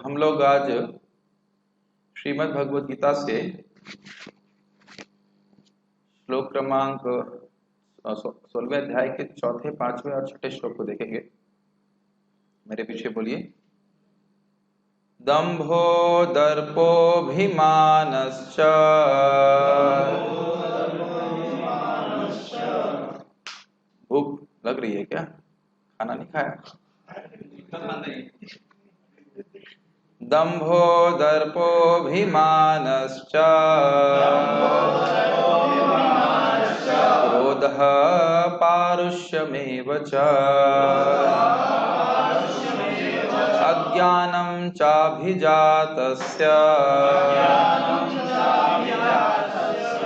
हम लोग आज श्रीमद् भगवद गीता से श्लोक क्रमांक 16वें अध्याय के चौथे, पांचवें और छठे श्लोक को देखेंगे। मेरे पीछे बोलिए। दंभो दर्पोऽभिमानश्च भूख लग रही है क्या? खाना नहीं खाया? दंभो दर्पोऽभिमानश्च क्रोधः पारुष्यमेव च अज्ञानं चाभिजातस्य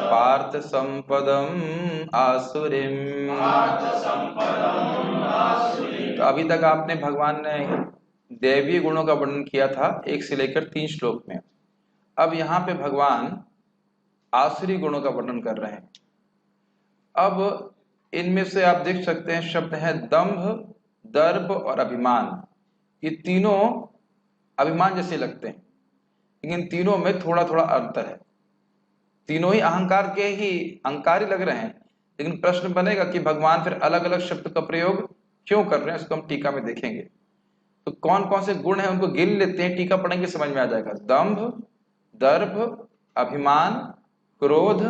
पार्थ संपदम् आसुरीम्। तो अभी तक आपने भगवान ने दैवीय गुणों का वर्णन किया था 1 से लेकर 3 श्लोक में। अब यहाँ पे भगवान आसुरी गुणों का वर्णन कर रहे हैं। अब इनमें से आप देख सकते हैं शब्द है दंभ, दर्प और अभिमान। ये तीनों अभिमान जैसे लगते हैं, लेकिन तीनों में थोड़ा थोड़ा अंतर है। तीनों ही अहंकार के ही अहंकार ही लग रहे हैं, लेकिन प्रश्न बनेगा कि भगवान फिर अलग अलग शब्द का प्रयोग क्यों कर रहे हैं, उसको हम टीका में देखेंगे। तो कौन कौन से गुण हैं उनको गिन लेते हैं, टीका पढ़ेंगे समझ में आ जाएगा। दंभ, दर्प, अभिमान, क्रोध,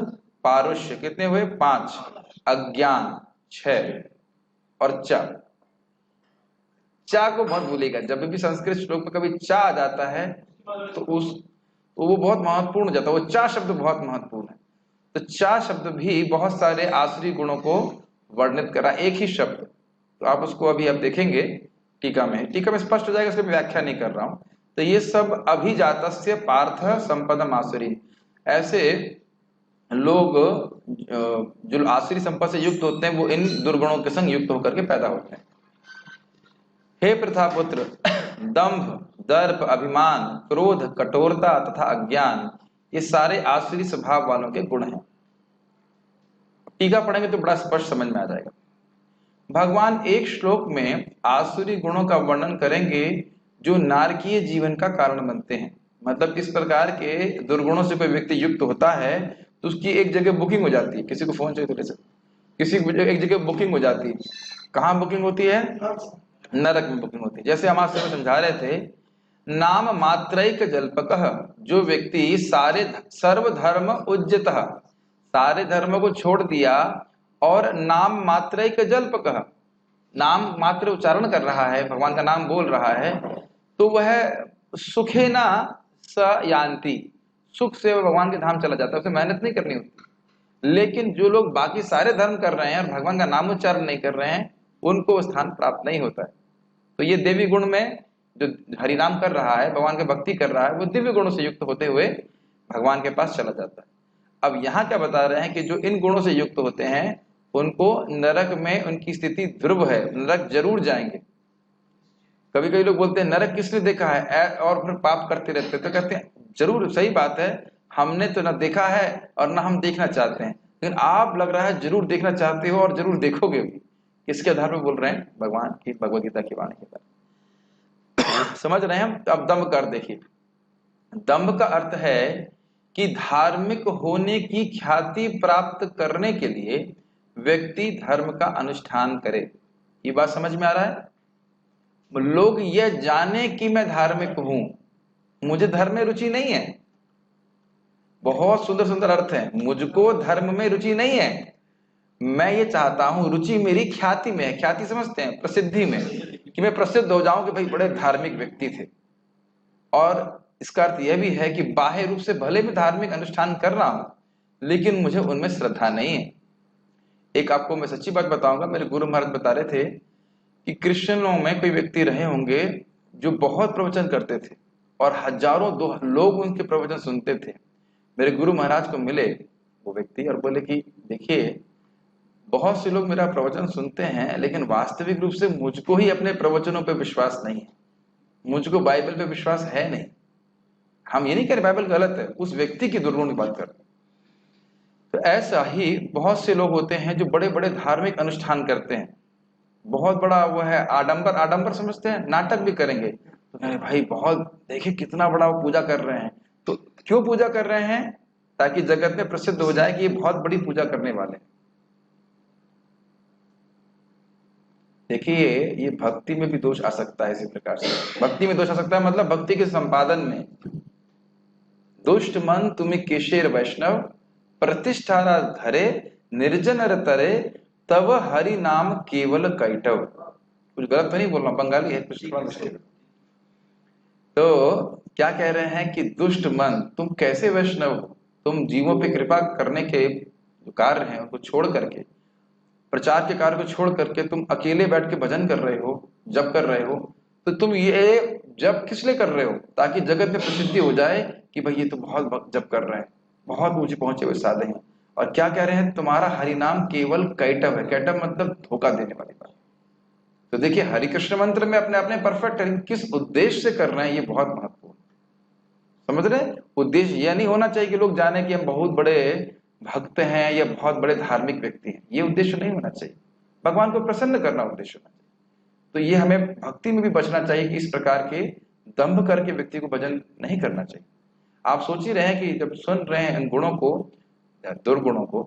पारुष्य, कितने हुए? 5। अज्ञान 6 और चा को बहुत भूलेगा। जब भी संस्कृत श्लोक में कभी चा आ जाता है तो वो बहुत महत्वपूर्ण हो जाता है। वो चा शब्द बहुत महत्वपूर्ण है। तो चा शब्द भी बहुत सारे आसुरी गुणों को वर्णित करा, एक ही शब्द। तो आप उसको अभी आप देखेंगे टीका में स्पष्ट हो जाएगा, इसलिए मैं व्याख्या नहीं कर रहा हूं। तो ये सब अभिजातस्य पार्थ संपदम आसुरी, ऐसे लोग जो आसुरी संपद से युक्त होते हैं वो इन दुर्गुणों के संग युक्त होकर के पैदा होते हैं। हे प्रथापुत्र, दंभ, दर्प, अभिमान, क्रोध, कठोरता तथा अज्ञान, ये सारे आसुरी स्वभाव वालों के गुण हैं। टीका पढ़ेंगे तो बड़ा स्पष्ट समझ में आ जाएगा। भगवान एक श्लोक में आसुरी गुणों का वर्णन करेंगे जो नारकीय जीवन का कारण बनते हैं। मतलब किस प्रकार के दुर्गुणों से कोई व्यक्ति युक्त होता है तो उसकी एक जगह बुकिंग हो जाती है। किसी को फोन चाहिए तो ले सकते, किसी एक जगह बुकिंग हो जाती है। कहाँ बुकिंग होती है? नरक में बुकिंग होती है। जैसे हम आज से समझा रहे थे, नाम मात्रैक जल्पकः, जो व्यक्ति सर्वधर्म उज्जतः, सारे धर्म को छोड़ दिया और नाम मात्रैक जल्पकः, नाम मात्र उच्चारण कर रहा है, भगवान का नाम बोल रहा है, तो वह सुखे ना स यान्ति, सुख से वह भगवान के धाम चला जाता है। उसे मेहनत नहीं करनी होती। लेकिन जो लोग बाकी सारे धर्म कर रहे हैं और भगवान का नाम उच्चारण नहीं कर रहे हैं, उनको स्थान प्राप्त नहीं होता है। तो ये देवी गुण में जो हरिनाम कर रहा है, भगवान की भक्ति कर रहा है, वो दिव्य गुणों से युक्त होते हुए भगवान के पास चला जाता है। अब यहाँ क्या बता रहे हैं कि जो इन गुणों से युक्त होते हैं उनको नरक में उनकी स्थिति ध्रुव है, नरक जरूर जाएंगे। कभी कभी लोग बोलते हैं नरक किसने देखा है और फिर पाप करते रहते, तो कहते हैं जरूर सही बात है, हमने तो ना देखा है और ना हम देखना चाहते हैं, लेकिन आप लग रहा है जरूर देखना चाहते हो और जरूर देखोगे भी। किसके आधार पर बोल रहे हैं? भगवान की भगवद गीता की वाणी के आधार। समझ रहे हैं हम? अब दंभ कर देखिए। दंभ का अर्थ है कि धार्मिक होने की ख्याति प्राप्त करने के लिए व्यक्ति धर्म का अनुष्ठान करे। ये बात समझ में आ रहा है? लोग यह जाने कि मैं धार्मिक हूं, मुझे धर्म में रुचि नहीं है। बहुत सुंदर सुंदर अर्थ है। मुझको धर्म में रुचि नहीं है, मैं ये चाहता हूं, रुचि मेरी ख्याति में है। ख्याति समझते हैं? प्रसिद्धि में, कि मैं प्रसिद्ध हो जाऊं कि भाई बड़े धार्मिक व्यक्ति थे। और इसका अर्थ यह भी है कि बाह्य रूप से भले मैं धार्मिक अनुष्ठान कर रहा हूं, लेकिन मुझे उनमें श्रद्धा नहीं है। एक आपको मैं सच्ची बात बताऊंगा, मेरे गुरु महाराज बता रहे थे कि क्रिश्चियनों में कोई व्यक्ति रहे होंगे जो बहुत प्रवचन करते थे और हजारों लोग उनके प्रवचन सुनते थे। मेरे गुरु महाराज को मिले वो व्यक्ति और बोले कि देखिए, बहुत से लोग मेरा प्रवचन सुनते हैं, लेकिन वास्तविक रूप से मुझको ही अपने प्रवचनों पे विश्वास नहीं है, मुझको बाइबल पे विश्वास है नहीं। हम ये नहीं कह रहे बाइबल गलत है, उस व्यक्ति की दुर्गुण की बात कर रहे हैं। तो ऐसा ही बहुत से लोग होते हैं जो बड़े बड़े धार्मिक अनुष्ठान करते हैं, बहुत बड़ा वो है आडंबर। आडंबर समझते हैं? नाटक भी करेंगे, तो नहीं भाई, बहुत देखिए कितना बड़ा वो पूजा कर रहे हैं। तो क्यों पूजा कर रहे हैं? ताकि जगत में प्रसिद्ध हो जाए कि ये बहुत बड़ी पूजा करने वाले हैं। देखिए, ये भक्ति में भी दोष आ सकता है। इसी प्रकार से भक्ति में दोष आ सकता है, मतलब भक्ति के संपादन में। दुष्ट मन तुम्हें केशेर वैष्णव, प्रतिष्ठाना धरे, निर्जन तरे, तब हरि नाम केवल कैटव। कुछ गलत तो नहीं बोल रहा, बंगाली है कुछ मिस्टेक। तो क्या कह रहे हैं कि दुष्ट मन तुम कैसे वैष्णव हो? तुम जीवों पे कृपा करने के जो कार्य हैं उनको छोड़ करके, प्रचार के कार्य को छोड़ करके तुम अकेले बैठ के भजन कर रहे हो, जप कर रहे हो। तो तुम ये जप किस लिए कर रहे हो? ताकि जगत में प्रसिद्धि हो जाए कि भाई ये तो बहुत जप कर रहे हैं, बहुत ऊंचे पहुंचे हुए साधे हैं। और क्या कह रहे हैं? तुम्हारा हरिनाम केवल कैटव है। कैटव मतलब धोखा देने वाली बात। तो देखिए, हरि कृष्ण मंत्र में अपने अपने परफेक्ट है, किस उद्देश्य से कर रहे हैं ये बहुत महत्वपूर्ण। समझ रहे हैं? उद्देश्य यह नहीं होना चाहिए कि लोग जाने कि हम बहुत बड़े भक्त हैं या बहुत बड़े धार्मिक व्यक्ति हैं। ये उद्देश्य नहीं होना चाहिए। भगवान को प्रसन्न करना उद्देश्य होना चाहिए। तो ये हमें भक्ति में भी बचना चाहिए कि इस प्रकार के दंभ करके व्यक्ति को भजन नहीं करना चाहिए। आप सोच ही रहे हैं कि जब सुन रहे हैं इन गुणों को, दुर्गुणों को,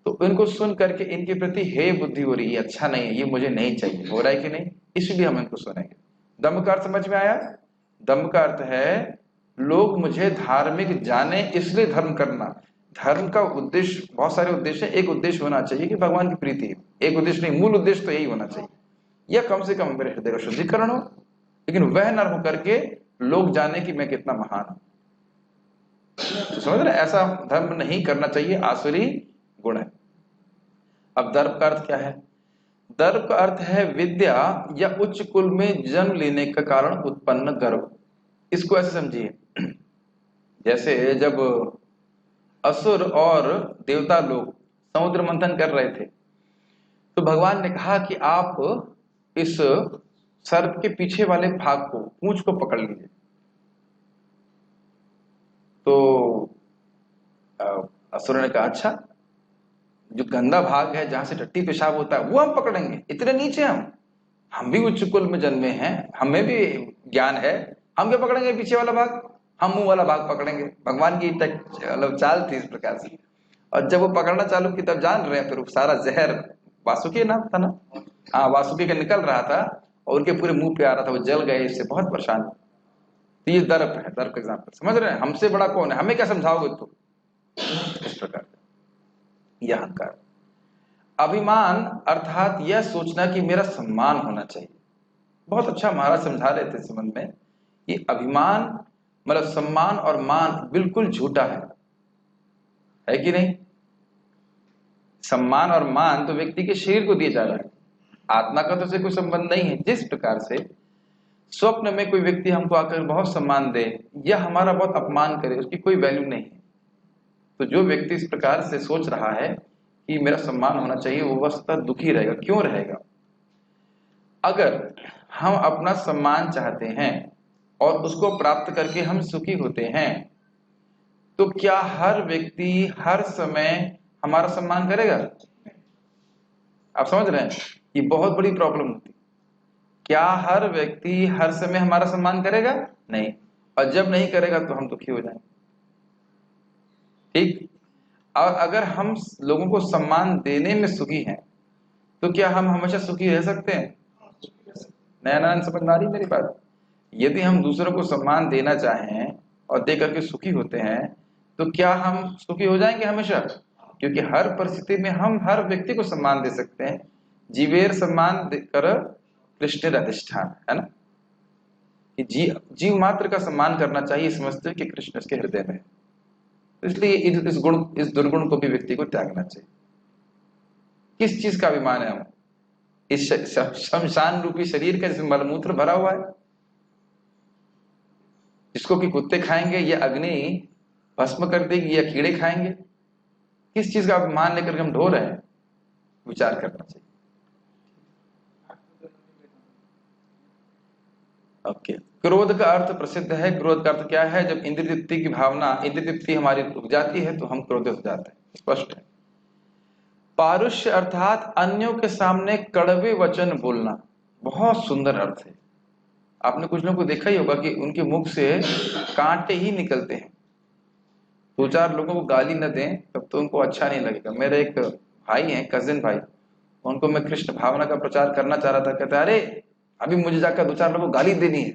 तो इनको सुन करके इनके प्रति हे बुद्धि हो रही है, अच्छा नहीं है, ये मुझे नहीं चाहिए, हो रहा है कि नहीं? इसलिए हम इनको सुनेंगे। दंभ का अर्थ समझ में आया? दंभ का अर्थ है लोग मुझे धार्मिक जाने इसलिए धर्म करना। धर्म का उद्देश्य, बहुत सारे उद्देश्य, एक उद्देश्य होना चाहिए कि भगवान की प्रीति है। एक उद्देश्य नहीं, मूल उद्देश्य तो यही होना चाहिए, या कम से कम मेरे हृदय का शुद्धिकरण हो। लेकिन वह न हो करके लोग जाने कि मैं कितना महान हूं। तो समझ रहे? ऐसा धर्म नहीं करना चाहिए, आसुरी गुण है। अब दर्प का अर्थ क्या है? दर्प का अर्थ है विद्या या उच्च कुल में जन्म लेने का कारण उत्पन्न गर्व। इसको ऐसे समझिए, जैसे जब असुर और देवता लोग समुद्र मंथन कर रहे थे, तो भगवान ने कहा कि आप इस सर्प के पीछे वाले भाग को, पूंछ को पकड़ लीजिए। तो असुर ने कहा अच्छा, जो गंदा भाग है जहां से टट्टी पेशाब होता है वो हम पकड़ेंगे? इतने नीचे हम भी उच्च कुल में जन्मे हैं, हमें भी ज्ञान है, हम क्या पकड़ेंगे पीछे वाला भाग? हम मुंह वाला भाग पकड़ेंगे। भगवान की मतलब चाल थी इस प्रकार से। और जब वो पकड़ना चालू की, तब जान रहे हैं फिर सारा जहर, वासुकी नाम था ना, हाँ, वासुकी का निकल रहा था और उनके पूरे मुंह पे आ रहा था, वो जल गए, इससे बहुत परेशान। तो ये दर्प है, दर्प एग्जाम्पल। समझ रहे हैं? हमसे बड़ा कौन है, हमें क्या समझाओगे? तो इस प्रकार यह अहंकार। अभिमान अर्थात यह सोचना कि मेरा सम्मान होना चाहिए। बहुत अच्छा महाराज समझा रहे थे इस संबंध में। ये अभिमान मतलब सम्मान और मान बिल्कुल झूठा है कि नहीं? सम्मान और मान तो व्यक्ति के शरीर को दिया जा रहा है, आत्मा का तो से कोई संबंध नहीं है। जिस प्रकार से स्वप्न में कोई व्यक्ति हमको आकर बहुत सम्मान दे या हमारा बहुत अपमान करे, उसकी कोई वैल्यू नहीं है। तो जो व्यक्ति इस प्रकार से सोच रहा है कि मेरा सम्मान होना चाहिए, वो वस्तुतः दुखी रहेगा। क्यों रहेगा? अगर हम अपना सम्मान चाहते हैं और उसको प्राप्त करके हम सुखी होते हैं, तो क्या हर व्यक्ति हर समय हमारा सम्मान करेगा? आप समझ रहे हैं? ये बहुत बड़ी प्रॉब्लम होती है। क्या हर व्यक्ति हर समय हमारा सम्मान करेगा? नहीं। और जब नहीं करेगा तो हम दुखी हो जाएंगे। ठीक। और अगर हम लोगों को सम्मान देने में सुखी हैं, तो क्या हम हमेशा सुखी रह सकते हैं? नया नया समझ आ रही मेरी बात? यदि हम दूसरों को सम्मान देना चाहें और दे करके सुखी होते हैं, तो क्या हम सुखी हो जाएंगे हमेशा? क्योंकि हर परिस्थिति में हम हर व्यक्ति को सम्मान दे सकते हैं। जीवेर सम्मान कर कृष्ण अधिष्ठान, है ना? कि जीव मात्र का सम्मान करना चाहिए, समझते कि कृष्ण इसके हृदय में है। तो इसलिए इस दुर्गुण को भी व्यक्ति को त्यागना चाहिए। किस चीज का अभिमान है हमें? इस शमशान रूपी शरीर का जिसमें मलमूत्र भरा हुआ है, जिसको कि कुत्ते खाएंगे या अग्नि भस्म कर देगी या कीड़े खाएंगे। किस चीज का अभिमान लेकर हम ढो रहे हैं? विचार करना चाहिए। ओके। क्रोध का अर्थ प्रसिद्ध है। क्रोध का अर्थ क्या है? जब इंद्रिय तृप्ति की भावना, इंद्रिय तृप्ति हमारी रुक जाती है तो हम क्रोधित हो जाते हैं। स्पष्ट है। पारुष्य अर्थात अन्यों के सामने कड़वे वचन बोलना। बहुत सुंदर अर्थ है। आपने कुछ लोगों को देखा ही होगा कि उनके मुख से कांटे ही निकलते हैं। दो चार लोगों को गाली न दें तब तो उनको अच्छा नहीं लगेगा। मेरा एक भाई है, कजिन भाई, उनको मैं कृष्ण भावना का प्रचार करना चाह रहा था, कहते अरे अभी मुझे जाकर दो चार लोगों को गाली देनी है।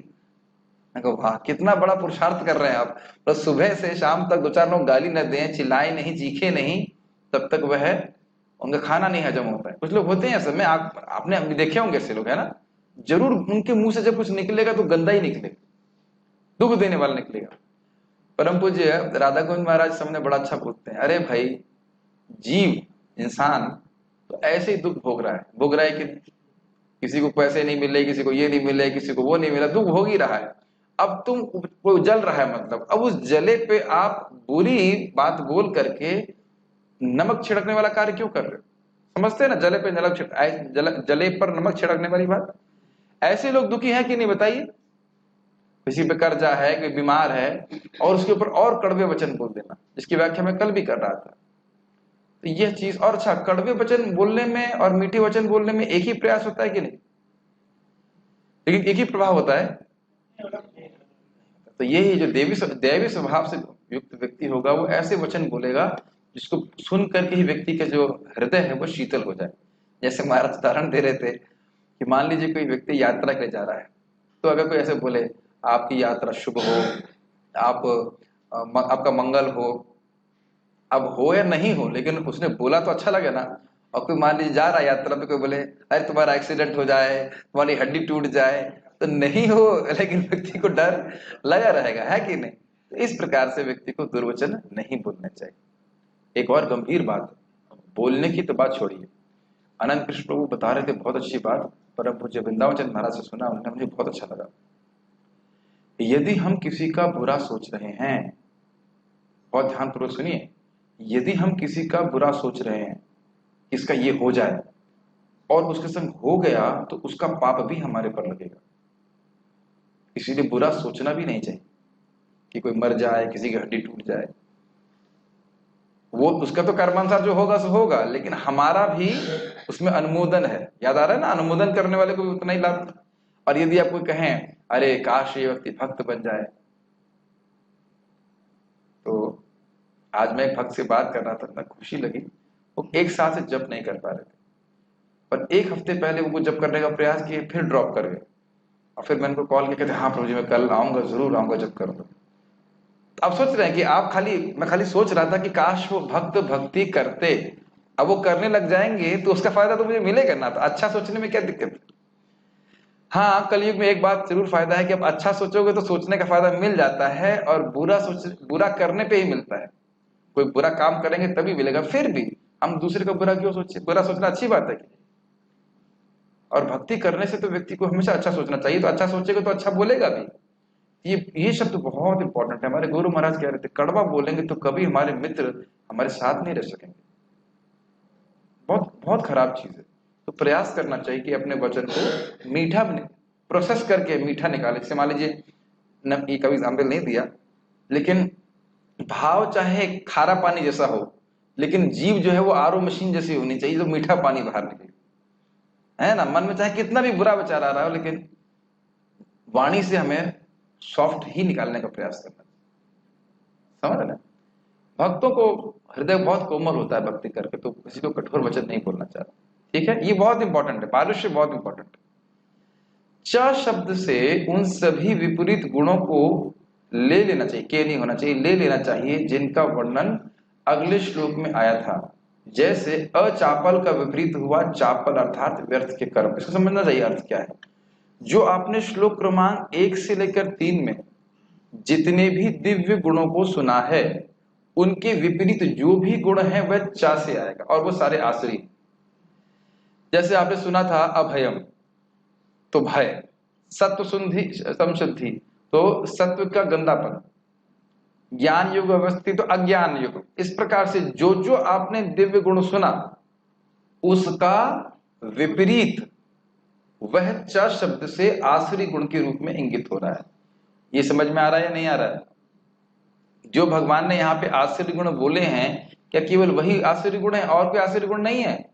मैं कहा वाह, कितना बड़ा पुरुषार्थ कर रहे हैं आप, तो सुबह से शाम तक दो चार लोग गाली न दें, चिल्लाए नहीं, चीखे नहीं, तब तक वह उनका खाना नहीं हजम होता है। कुछ लोग होते हैं ऐसे में, आपने अभी देखे होंगे ऐसे लोग, है ना, जरूर उनके मुंह से जब कुछ निकलेगा तो गंदा ही निकलेगा, दुख देने वाला निकलेगा। परम पूज्य राधा गोविंद महाराज सामने बड़ा अच्छा बोलते हैं, अरे भाई जीव इंसान तो ऐसे ही दुख भोग रहा है कि किसी को पैसे नहीं मिले, किसी को ये नहीं मिले, किसी को वो नहीं मिला, दुख भोग ही रहा है। अब तुम वो जल रहा है, मतलब अब उस जले पे आप बुरी बात बोल करके नमक छिड़कने वाला कार्य क्यों कर रहे हो? समझते हैं ना, जले पे जले पर नमक छिड़कने वाली बात। ऐसे लोग दुखी हैं कि नहीं बताइए? किसी पे कर्जा है, कोई बीमार है, और उसके ऊपर और कड़वे वचन बोल देना, जिसकी व्याख्या मैं कल भी कर रहा था। तो यह चीज, और अच्छा, कड़वे वचन बोलने में और मीठे वचन बोलने में एक ही प्रयास होता है कि नहीं? लेकिन एक ही प्रभाव होता है। तो यही जो दैवी स्वभाव से युक्त व्यक्ति होगा, वो ऐसे वचन बोलेगा जिसको सुन करके ही व्यक्ति का जो हृदय है वो शीतल हो जाए। जैसे महाराज उदाहरण दे रहे थे कि मान लीजिए कोई व्यक्ति यात्रा के लिए जा रहा है, तो अगर कोई ऐसे बोले आपकी यात्रा शुभ हो, आपका मंगल हो, अब हो या नहीं हो, लेकिन उसने बोला तो अच्छा लगे ना। और कोई मान लीजिए जा रहा है यात्रा पे, कोई बोले अरे तुम्हारा एक्सीडेंट हो जाए, तुम्हारी हड्डी टूट जाए, तो नहीं हो, लेकिन व्यक्ति को डर लगा रहेगा, है कि नहीं? तो इस प्रकार से व्यक्ति को दुर्वचन नहीं बोलना चाहिए। एक और गंभीर बात, बोलने की तो बात छोड़िए, अनंत कृष्ण प्रभु बता रहे थे बहुत अच्छी बात, परम पूज्य वृंदावन चंद्र महाराज से सुना, उन्हें मुझे बहुत अच्छा लगा। यदि हम किसी का बुरा सोच रहे हैं, बहुत ध्यानपूर्वक सुनिए, यदि हम किसी का बुरा सोच रहे हैं, इसका ये हो जाए, और उसके संग हो गया, तो उसका पाप भी हमारे पर लगेगा। इसीलिए बुरा सोचना भी नहीं चाहिए कि कोई मर जाए, किसी की हड्डी टूट जाए। वो उसका तो कर्मानुसार जो होगा सो होगा, लेकिन हमारा भी उसमें अनुमोदन है। याद आ रहा है ना, अनुमोदन करने वाले को भी उतना ही लाभ। और यदि आपको कहें अरे काश ये व्यक्ति भक्त बन जाए, तो आज मैं एक भक्त से बात कर रहा था, इतना खुशी लगी। वो एक साल से जप नहीं कर पा रहे थे, पर एक हफ्ते पहले वो जप करने का प्रयास किए, फिर ड्रॉप कर गए। और फिर मैंने उनको कॉल किया, कहते हाँ प्रभु जी मैं कल आऊंगा, जरूर आऊंगा, जप करूंगा। तो आप सोच रहे हैं कि मैं खाली सोच रहा था कि काश वो भक्त भक्ति करते, अब वो करने लग जाएंगे तो उसका फायदा तो मुझे मिलेगा ना। तो अच्छा सोचने में क्या दिक्कत है? हाँ, कलयुग में एक बात जरूर फायदा है कि अब अच्छा सोचोगे तो सोचने का फायदा मिल जाता है, और बुरा करने पे ही मिलता है। कोई बुरा काम करेंगे तभी मिलेगा। फिर भी हम दूसरे का बुरा क्यों सोचे? बुरा सोचना अच्छी बात है कि? और भक्ति करने से तो व्यक्ति को हमेशा अच्छा सोचना चाहिए, तो अच्छा सोचेगा तो अच्छा बोलेगा भी। ये शब्द बहुत इंपॉर्टेंट है। हमारे गुरु महाराज कह रहे थे, कड़वा बोलेंगे तो कभी हमारे मित्र हमारे साथ नहीं रह सकेंगे। बहुत बहुत खराब चीज है। तो प्रयास करना चाहिए कि अपने वचन को मीठा प्रोसेस करके मीठा निकाले। जैसे मान लीजिए, ये कभी एग्जाम्पल नहीं दिया, लेकिन भाव चाहे खारा पानी जैसा हो, लेकिन जीव जो है वो आरओ मशीन जैसी होनी चाहिए, जो मीठा पानी बाहर निकले, है ना। मन में चाहे कितना भी बुरा विचार आ रहा हो, लेकिन वाणी से हमें सॉफ्ट ही निकालने का प्रयास करना, समझ रहे? भक्तों को हृदय बहुत कोमल होता है भक्ति करके, तो किसी को कठोर वचन नहीं बोलना चाहता। ठीक है, ये बहुत इंपॉर्टेंट है, पारुष्य बहुत इंपॉर्टेंट है। च शब्द से उन सभी विपरीत गुणों को ले लेना चाहिए, के नहीं होना चाहिए, ले लेना चाहिए, जिनका वर्णन अगले श्लोक में आया था। जैसे अचापल का विपरीत हुआ चापल, अर्थात व्यर्थ के कर्म। इसको समझना चाहिए अर्थ क्या है। जो आपने श्लोक क्रमांक 1 से लेकर 3 में जितने भी दिव्य गुणों को सुना है, उनके विपरीत जो भी गुण है वह चा से आएगा, और वो सारे आश्री। जैसे आपने सुना था अभयम, तो भय, सत्व संशुद्धि, तो सत्व का गंदापन, ज्ञान युग अवस्थित तो अज्ञान युग। इस प्रकार से जो जो आपने दिव्य गुण सुना, उसका विपरीत वह च शब्द से आसुरी गुण के रूप में इंगित हो रहा है। ये समझ में आ रहा है या नहीं आ रहा है? जो भगवान ने यहाँ पे आसुरी गुण बोले हैं, क्या केवल वही आसुरी गुण है और कोई आसुरी गुण नहीं है?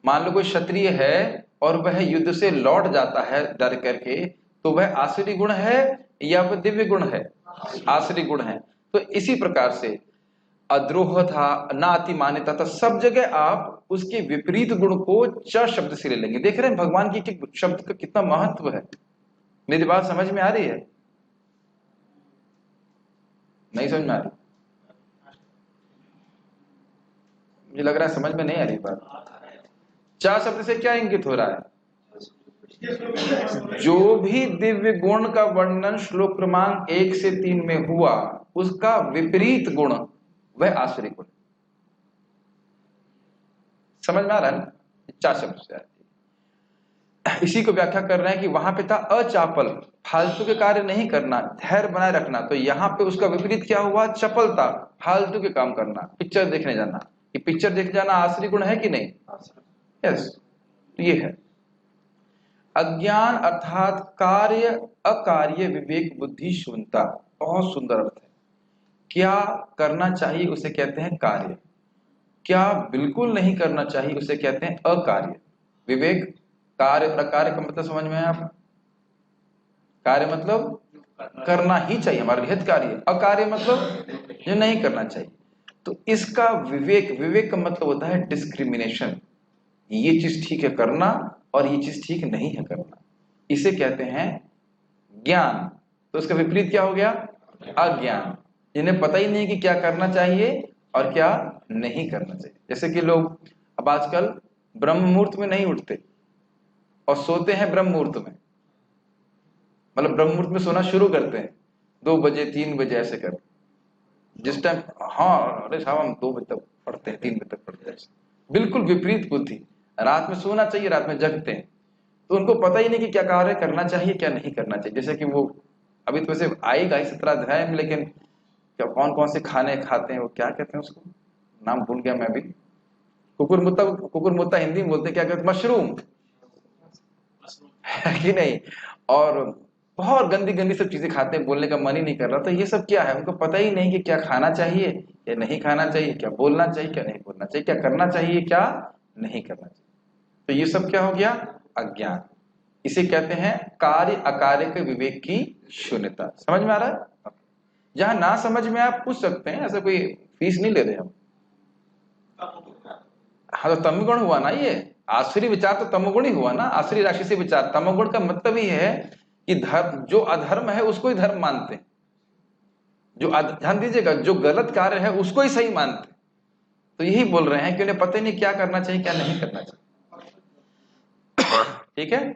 मान लो कोई क्षत्रिय है और वह युद्ध से लौट जाता है डर करके, तो वह आसुरी गुण है या वह दिव्य गुण है? आसुरी गुण है। तो इसी प्रकार से अद्रोह था, नाति मान्यता था, सब जगह आप उसके विपरीत गुण को च शब्द से ले लेंगे। देख रहे हैं भगवान की कि शब्द का कितना महत्व है। मेरी बात समझ में आ रही है? नहीं समझ में आ रही? मुझे लग रहा है समझ में नहीं आ रही बात। चा शब्द से क्या इंगित हो रहा है? जो भी दिव्य गुण का वर्णन श्लोक क्रमांक 1 से 3 में हुआ, उसका विपरीत गुण वह आसुरी गुण। समझ में आ रहा है ना? चा शब्द से इसी को व्याख्या कर रहे हैं कि वहां पे था अचापल, फालतू के कार्य नहीं करना, धैर्य बनाए रखना। तो यहाँ पे उसका विपरीत क्या हुआ? चपलता, फालतू के काम करना, पिक्चर देखने जाना। कि पिक्चर देख जाना आसुरी गुण है कि नहीं? यस, ये है। अज्ञान अर्थात कार्य अकार्य विवेक बुद्धि शून्यता। बहुत सुंदर अर्थ है। क्या करना चाहिए उसे कहते हैं कार्य, क्या बिल्कुल नहीं करना चाहिए उसे कहते हैं अकार्य। विवेक, कार्य प्रकार्य का मतलब समझ में है आप? कार्य मतलब करना ही चाहिए, हमारा हित कार्य। अकार्य मतलब जो नहीं करना चाहिए। तो इसका विवेक, विवेक का मतलब होता है डिस्क्रिमिनेशन। ये चीज ठीक है करना और ये चीज ठीक नहीं है करना, इसे कहते हैं ज्ञान। तो इसका विपरीत क्या हो गया? अज्ञान, जिन्हें पता ही नहीं कि क्या करना चाहिए और क्या नहीं करना चाहिए। जैसे कि लोग अब आजकल ब्रह्म मुहूर्त में नहीं उठते और सोते हैं ब्रह्म मुहूर्त में। मतलब ब्रह्म मुहूर्त में सोना शुरू करते हैं 2 बजे 3 बजे ऐसे कर, जिस टाइम हाँ अरे साहब हम 2 बजे तक पढ़ते हैं, 3 बजे तक पढ़ते हैं। बिल्कुल विपरीत बुद्धि। रात में सोना चाहिए, रात में जगते हैं। तो उनको पता ही नहीं कि क्या कार्य करना चाहिए क्या नहीं करना चाहिए। जैसे कि वो अभी तो वैसे आएगा ही 17 अध्याय में, लेकिन क्या कौन कौन से खाने खाते हैं, वो क्या कहते हैं उसको, नाम भूल गया मैं भी। कुकुरमुत्ता, कुकुरमुत्ता हिंदी में बोलते हैं, क्या कहते हैं? मशरूम है कि नहीं? और बहुत गंदी गंदी सब चीजें खाते हैं, बोलने का मन ही नहीं कर रहा। तो ये सब क्या है? उनको पता ही नहीं कि क्या खाना चाहिए या नहीं खाना चाहिए, क्या बोलना चाहिए क्या नहीं बोलना चाहिए, क्या करना चाहिए क्या नहीं करना चाहिए। तो ये सब क्या हो गया? अज्ञान। इसे कहते हैं कार्य अकार्य के विवेक की शून्यता। समझ में आ रहा है? जहां ना समझ में आप पूछ सकते हैं, ऐसा कोई फीस नहीं ले रहे हम। हाँ तो तमगुण हुआ ना ये। आसुरी विचार तो तमोगुण ही हुआ ना, आसुरी राक्षसी विचार। तमोगुण का मतलब ही है कि धर्म, जो अधर्म है उसको ही धर्म मानते हैं, जो ध्यान दीजिएगा, जो गलत कार्य है उसको ही सही मानते हैं। तो यही बोल रहे हैं कि उन्हें पता ही नहीं क्या करना चाहिए क्या नहीं करना चाहिए। ठीक है,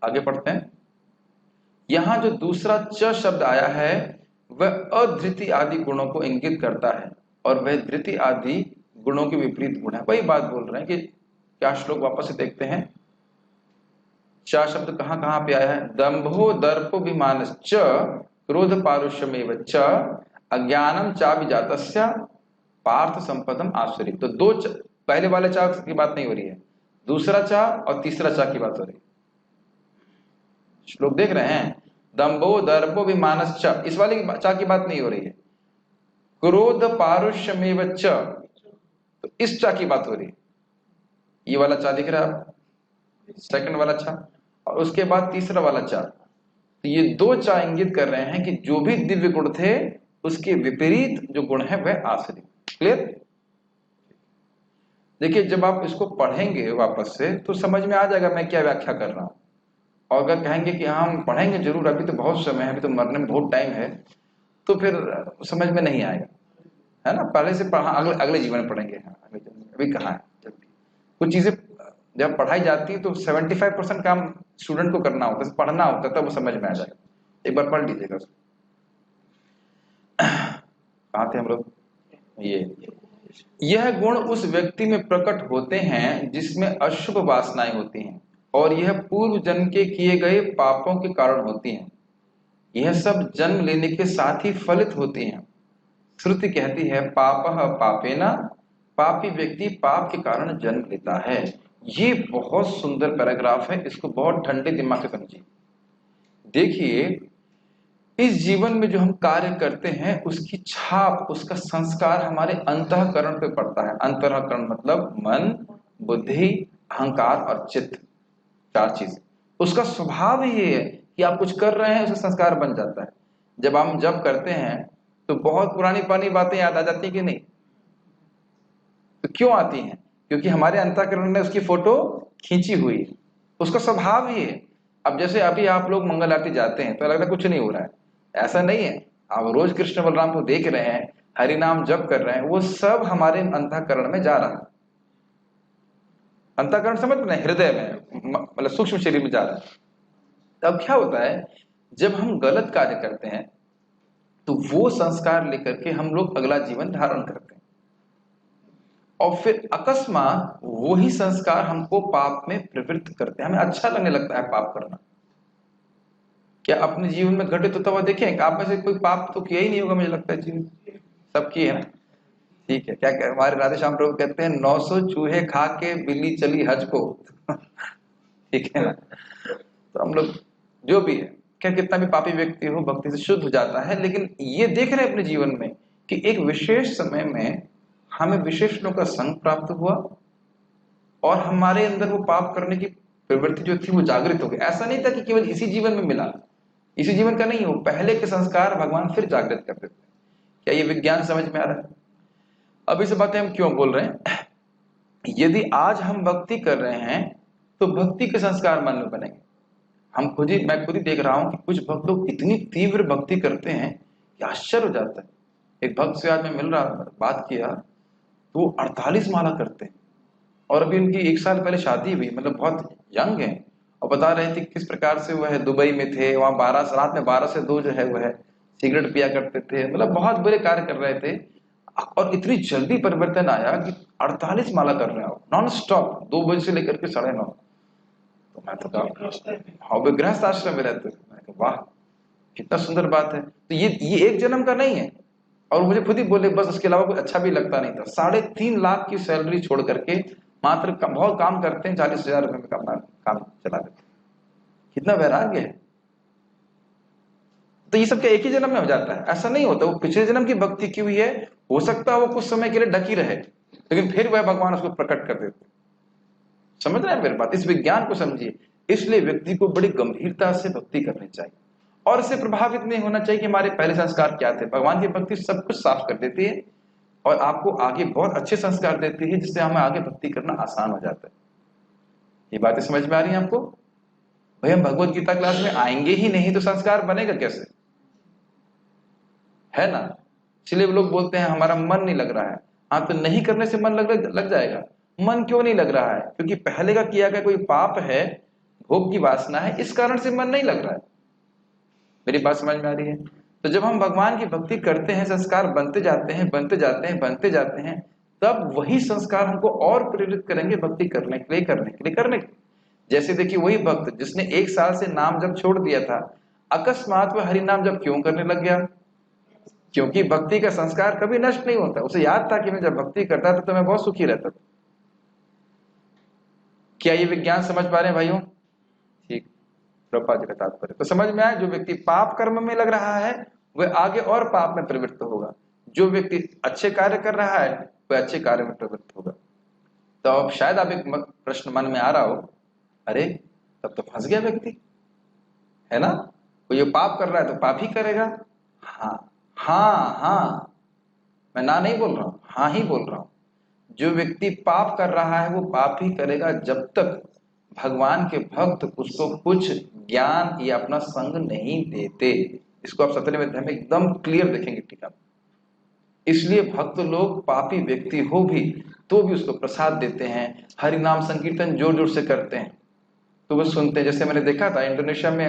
आगे पढ़ते हैं। यहां जो दूसरा च शब्द आया है वह अधृति आदि गुणों को इंगित करता है, और वह धृति आदि गुणों के विपरीत गुण है। वही बात बोल रहे हैं कि क्या श्लोक वापस से देखते हैं। च शब्द कहां कहां पे आया है? दंभो दर्पोभिमानश्च क्रोध पारुष्यमेव च अज्ञानम चाभिजातस्य पार्थ संपदम आसुरी। तो दो पहले वाले चा की बात नहीं हो रही है, दूसरा चा और तीसरा चा की बात हो रही है। श्लोक देख रहे हैं? दंभो दर्पोभिमानश्च, इस वाले की चा की बात नहीं हो रही है। क्रोध पारुष्यमेव च, तो इस चा की बात हो रही है। ये वाला चा दिख रहा है आप, सेकंड वाला चा, और उसके बाद तीसरा वाला चा। तो ये दो चा इंगित कर रहे हैं कि जो भी दिव्य गुण थे उसके विपरीत जो गुण है वह आसुरी। क्लियर? देखिए जब आप इसको पढ़ेंगे वापस से तो समझ में आ जाएगा मैं क्या व्याख्या कर रहा हूं। और अगर कहेंगे कि हाँ हम पढ़ेंगे जरूर, अभी तो बहुत समय है, अभी तो मरने में बहुत टाइम है, तो फिर समझ में नहीं आएगा, है ना। पहले से पढ़ा, अगले जीवन में पढ़ेंगे। हाँ, अभी कहाँ है, जल्दी कुछ चीजें जब पढ़ाई जाती है तो 75% काम स्टूडेंट को करना होता है, पढ़ना होता है, तब वो समझ में आ जाएगा। एक बार पढ़ लीजिएगा। कहाँ थे हम लोग? यह गुण उस व्यक्ति में प्रकट होते हैं जिसमें अशुभ वासनाएं होती हैं, और यह पूर्व जन्म के किए गए पापों के कारण होती हैं। यह सब जन्म लेने के साथ ही फलित होती हैं। श्रुति कहती है पापः पापेन, पापी व्यक्ति पाप के कारण जन्म लेता है। ये बहुत सुंदर पैराग्राफ है, इसको बहुत ठंडे दिमाग से समझिए। देखिए इस जीवन में जो हम कार्य करते हैं उसकी छाप, उसका संस्कार हमारे अंतःकरण पे पड़ता है। अंतःकरण मतलब मन, बुद्धि, अहंकार और चित्त, 4 चीज। उसका स्वभाव ही ये है कि आप कुछ कर रहे हैं, उसका संस्कार बन जाता है। जब हम जप करते हैं तो बहुत पुरानी पुरानी बातें याद आ जाती है कि नहीं? तो क्यों आती हैं? क्योंकि हमारे अंतःकरण ने उसकी फोटो खींची हुई है, उसका स्वभाव ही है। अब जैसे अभी आप लोग मंगल आरती जाते हैं तो लगता है कुछ नहीं हो रहा है, ऐसा नहीं है। आप रोज कृष्ण बलराम को देख रहे हैं, हरि नाम जप कर रहे हैं, वो सब हमारे अंतःकरण में जा रहा है। अंतःकरण समझ रहे हैं? हृदय में, मतलब सूक्ष्म शरीर में जा रहा है। तब क्या होता है, जब हम गलत कार्य करते हैं तो वो संस्कार लेकर के हम लोग अगला जीवन धारण करते हैं, और फिर अकस्मात वही संस्कार हमको पाप में प्रवृत्त करते हैं। हमें अच्छा लगने लगता है पाप करना। क्या अपने जीवन में घटित होता हुआ देखें? आप में से कोई पाप तो किया ही नहीं होगा, मुझे लगता है जीवन सब किए है ना। ठीक है, क्या हमारे राधे श्याम प्रभु कहते हैं 900 चूहे खा के बिल्ली चली हज को। ठीक है ना। तो हम लोग जो भी है, क्या कितना भी पापी व्यक्ति हो भक्ति से शुद्ध हो जाता है, लेकिन ये देख रहे हैं अपने जीवन में कि एक विशेष समय में हमें विशेष लोगों का संग प्राप्त हुआ और हमारे अंदर वो पाप करने की प्रवृत्ति जो थी वो जागृत हो गई। ऐसा नहीं था कि केवल इसी जीवन में मिला, इसी जीवन का नहीं हो, पहले के संस्कार भगवान फिर जागृत कर देते हैं। क्या ये विज्ञान समझ में आ रहा है? अब इस बातें हम क्यों बोल रहे हैं? यदि आज हम भक्ति कर रहे हैं तो भक्ति के संस्कार मन में बनेंगे। मैं खुद ही देख रहा हूं कि कुछ भक्त लोग इतनी तीव्र भक्ति करते हैं कि आश्चर्य हो जाता है। एक भक्त से आज मैं मिल रहा, बात किया, तो वो 48 माला करते हैं और अभी उनकी 1 साल पहले शादी हुई, मतलब बहुत यंग है। और बता रहे थे किस प्रकार से वह दुबई में थे, वहां 12 रात में 12 से 2 जो है वह सिगरेट पिया करते थे, मतलब बहुत बुरे कार्य कर रहे थे। और इतनी जल्दी परिवर्तन आया कि 48 माला कर रहे हो नॉन स्टॉप, 2 बजे से लेकर के 9:30। तो मैं तो कहा हाँ, वे गृहस्थ आश्रम में रहते। मैं कहा वाह कितना सुंदर बात है। तो ये एक जन्म का नहीं है। और मुझे खुद ही बोले बस उसके अलावा कुछ अच्छा भी लगता नहीं था। 3.5 लाख की सैलरी छोड़ करके मात्र बहुत काम करते हैं, 40,000 रुपए में काम चला देते। कितना वैराग्य है। तो ये सब क्या एक ही जन्म में हो जाता है? ऐसा नहीं होता। वो पिछले जन्म की भक्ति की हुई है, हो सकता है वो कुछ समय के लिए ढकी रहे, लेकिन फिर वह भगवान उसको प्रकट कर देते। समझ रहे हैं मेरी बात? इस विज्ञान को समझिए। इसलिए व्यक्ति को बड़ी गंभीरता से भक्ति करनी चाहिए और इससे प्रभावित नहीं होना चाहिए कि हमारे पहले संस्कार क्या थे। भगवान की भक्ति सब कुछ साफ कर देती है और आपको आगे बहुत अच्छे संस्कार देती है, जिससे हमें आगे भक्ति करना आसान हो जाता है। ये बातें समझ में आ रही हैं आपको? भाई हम भगवत गीता क्लास में आएंगे ही नहीं तो संस्कार बनेगा कैसे? है ना। इसलिए लोग बोलते हैं हमारा मन नहीं लग रहा है। हाँ, तो नहीं करने से मन लग जाएगा। मन क्यों नहीं लग रहा है? क्योंकि पहले का किया गया कोई पाप है, भोग की वासना है, इस कारण से मन नहीं लग रहा है। मेरी बात समझ में आ रही है? तो जब हम भगवान की भक्ति करते हैं, संस्कार बनते जाते हैं, बनते जाते हैं, बनते जाते हैं, तब वही संस्कार हमको और प्रेरित करेंगे भक्ति करने के लिए, करने के लिए। जैसे देखिए, वही भक्त जिसने 1 साल से नाम जब छोड़ दिया था, अकस्मात वह हरि नाम जब क्यों करने लग गया? क्योंकि भक्ति का संस्कार कभी नष्ट नहीं होता। उसे याद था कि मैं जब भक्ति करता था तो मैं बहुत सुखी रहता था। क्या ये विज्ञान समझ पा रहे हैं भाइयों? ठीक, प्रभुपाद जी का तात्पर्य तो समझ में आया। जो व्यक्ति पाप कर्म में लग रहा है वह आगे और पाप में प्रवृत्त होगा, जो व्यक्ति अच्छे कार्य कर रहा है वह अच्छे कार्य में प्रवृत्त होगा। तो अब शायद आप एक प्रश्न मन में आ रहा हो, अरे तब तो फंस गया व्यक्ति, है ना। वो ये पाप कर रहा है तो पाप ही करेगा। हाँ हाँ हाँ, मैं ना नहीं बोल रहा हूं, हाँ ही बोल रहा हूं। जो व्यक्ति पाप कर रहा है वो पाप ही करेगा जब तक भगवान के भक्त उसको कुछ ज्ञान या अपना संग नहीं देते। इसको आप सत्यनारायण अध्याय में एकदम क्लियर देखेंगे टीका। इसलिए भक्त लोग पापी व्यक्ति हो भी तो भी उसको प्रसाद देते हैं, हरि नाम संकीर्तन जोर जोर से करते हैं तो वो सुनते हैं। जैसे मैंने देखा था इंडोनेशिया में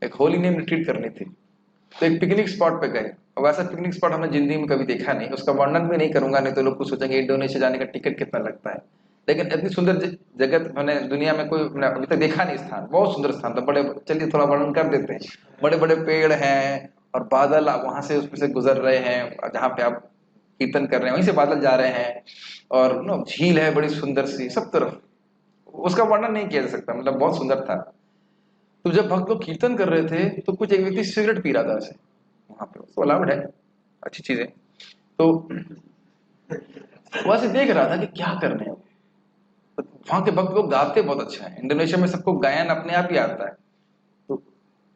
एक होली नेम रिट्रीट करनी थी, तो एक पिकनिक स्पॉट पे गए। और वैसा पिकनिक स्पॉट हमने जिंदगी में कभी देखा नहीं, उसका वर्णन भी नहीं करूंगा, नहीं तो लोग कुछ सोचेंगे इंडोनेशिया जाने का टिकट कितना लगता है। लेकिन इतनी सुंदर जगह मैंने दुनिया में कोई अभी तक देखा नहीं। स्थान बहुत सुंदर स्थान था। बड़े, चलिए थोड़ा वर्णन कर देते हैं। बड़े बड़े पेड़ हैं और बादल वहां से उसमें से गुजर रहे हैं, जहाँ पे आप कीर्तन कर रहे हैं वहीं से बादल जा रहे हैं, और झील है बड़ी सुंदर सी सब तरफ। उसका वर्णन नहीं किया जा सकता, मतलब बहुत सुंदर था। तो जब भक्त लोग कीर्तन कर रहे थे तो कुछ एक व्यक्ति सिगरेट पी रहा था ऐसे वहां पे, उसको अलाउड है, अच्छी चीज है। तो वहां से देख रहा था कि क्या करने हैं। तो वहां के भक्त लोग गाते बहुत अच्छा है। इंडोनेशिया में सबको गायन अपने आप ही आता है, तो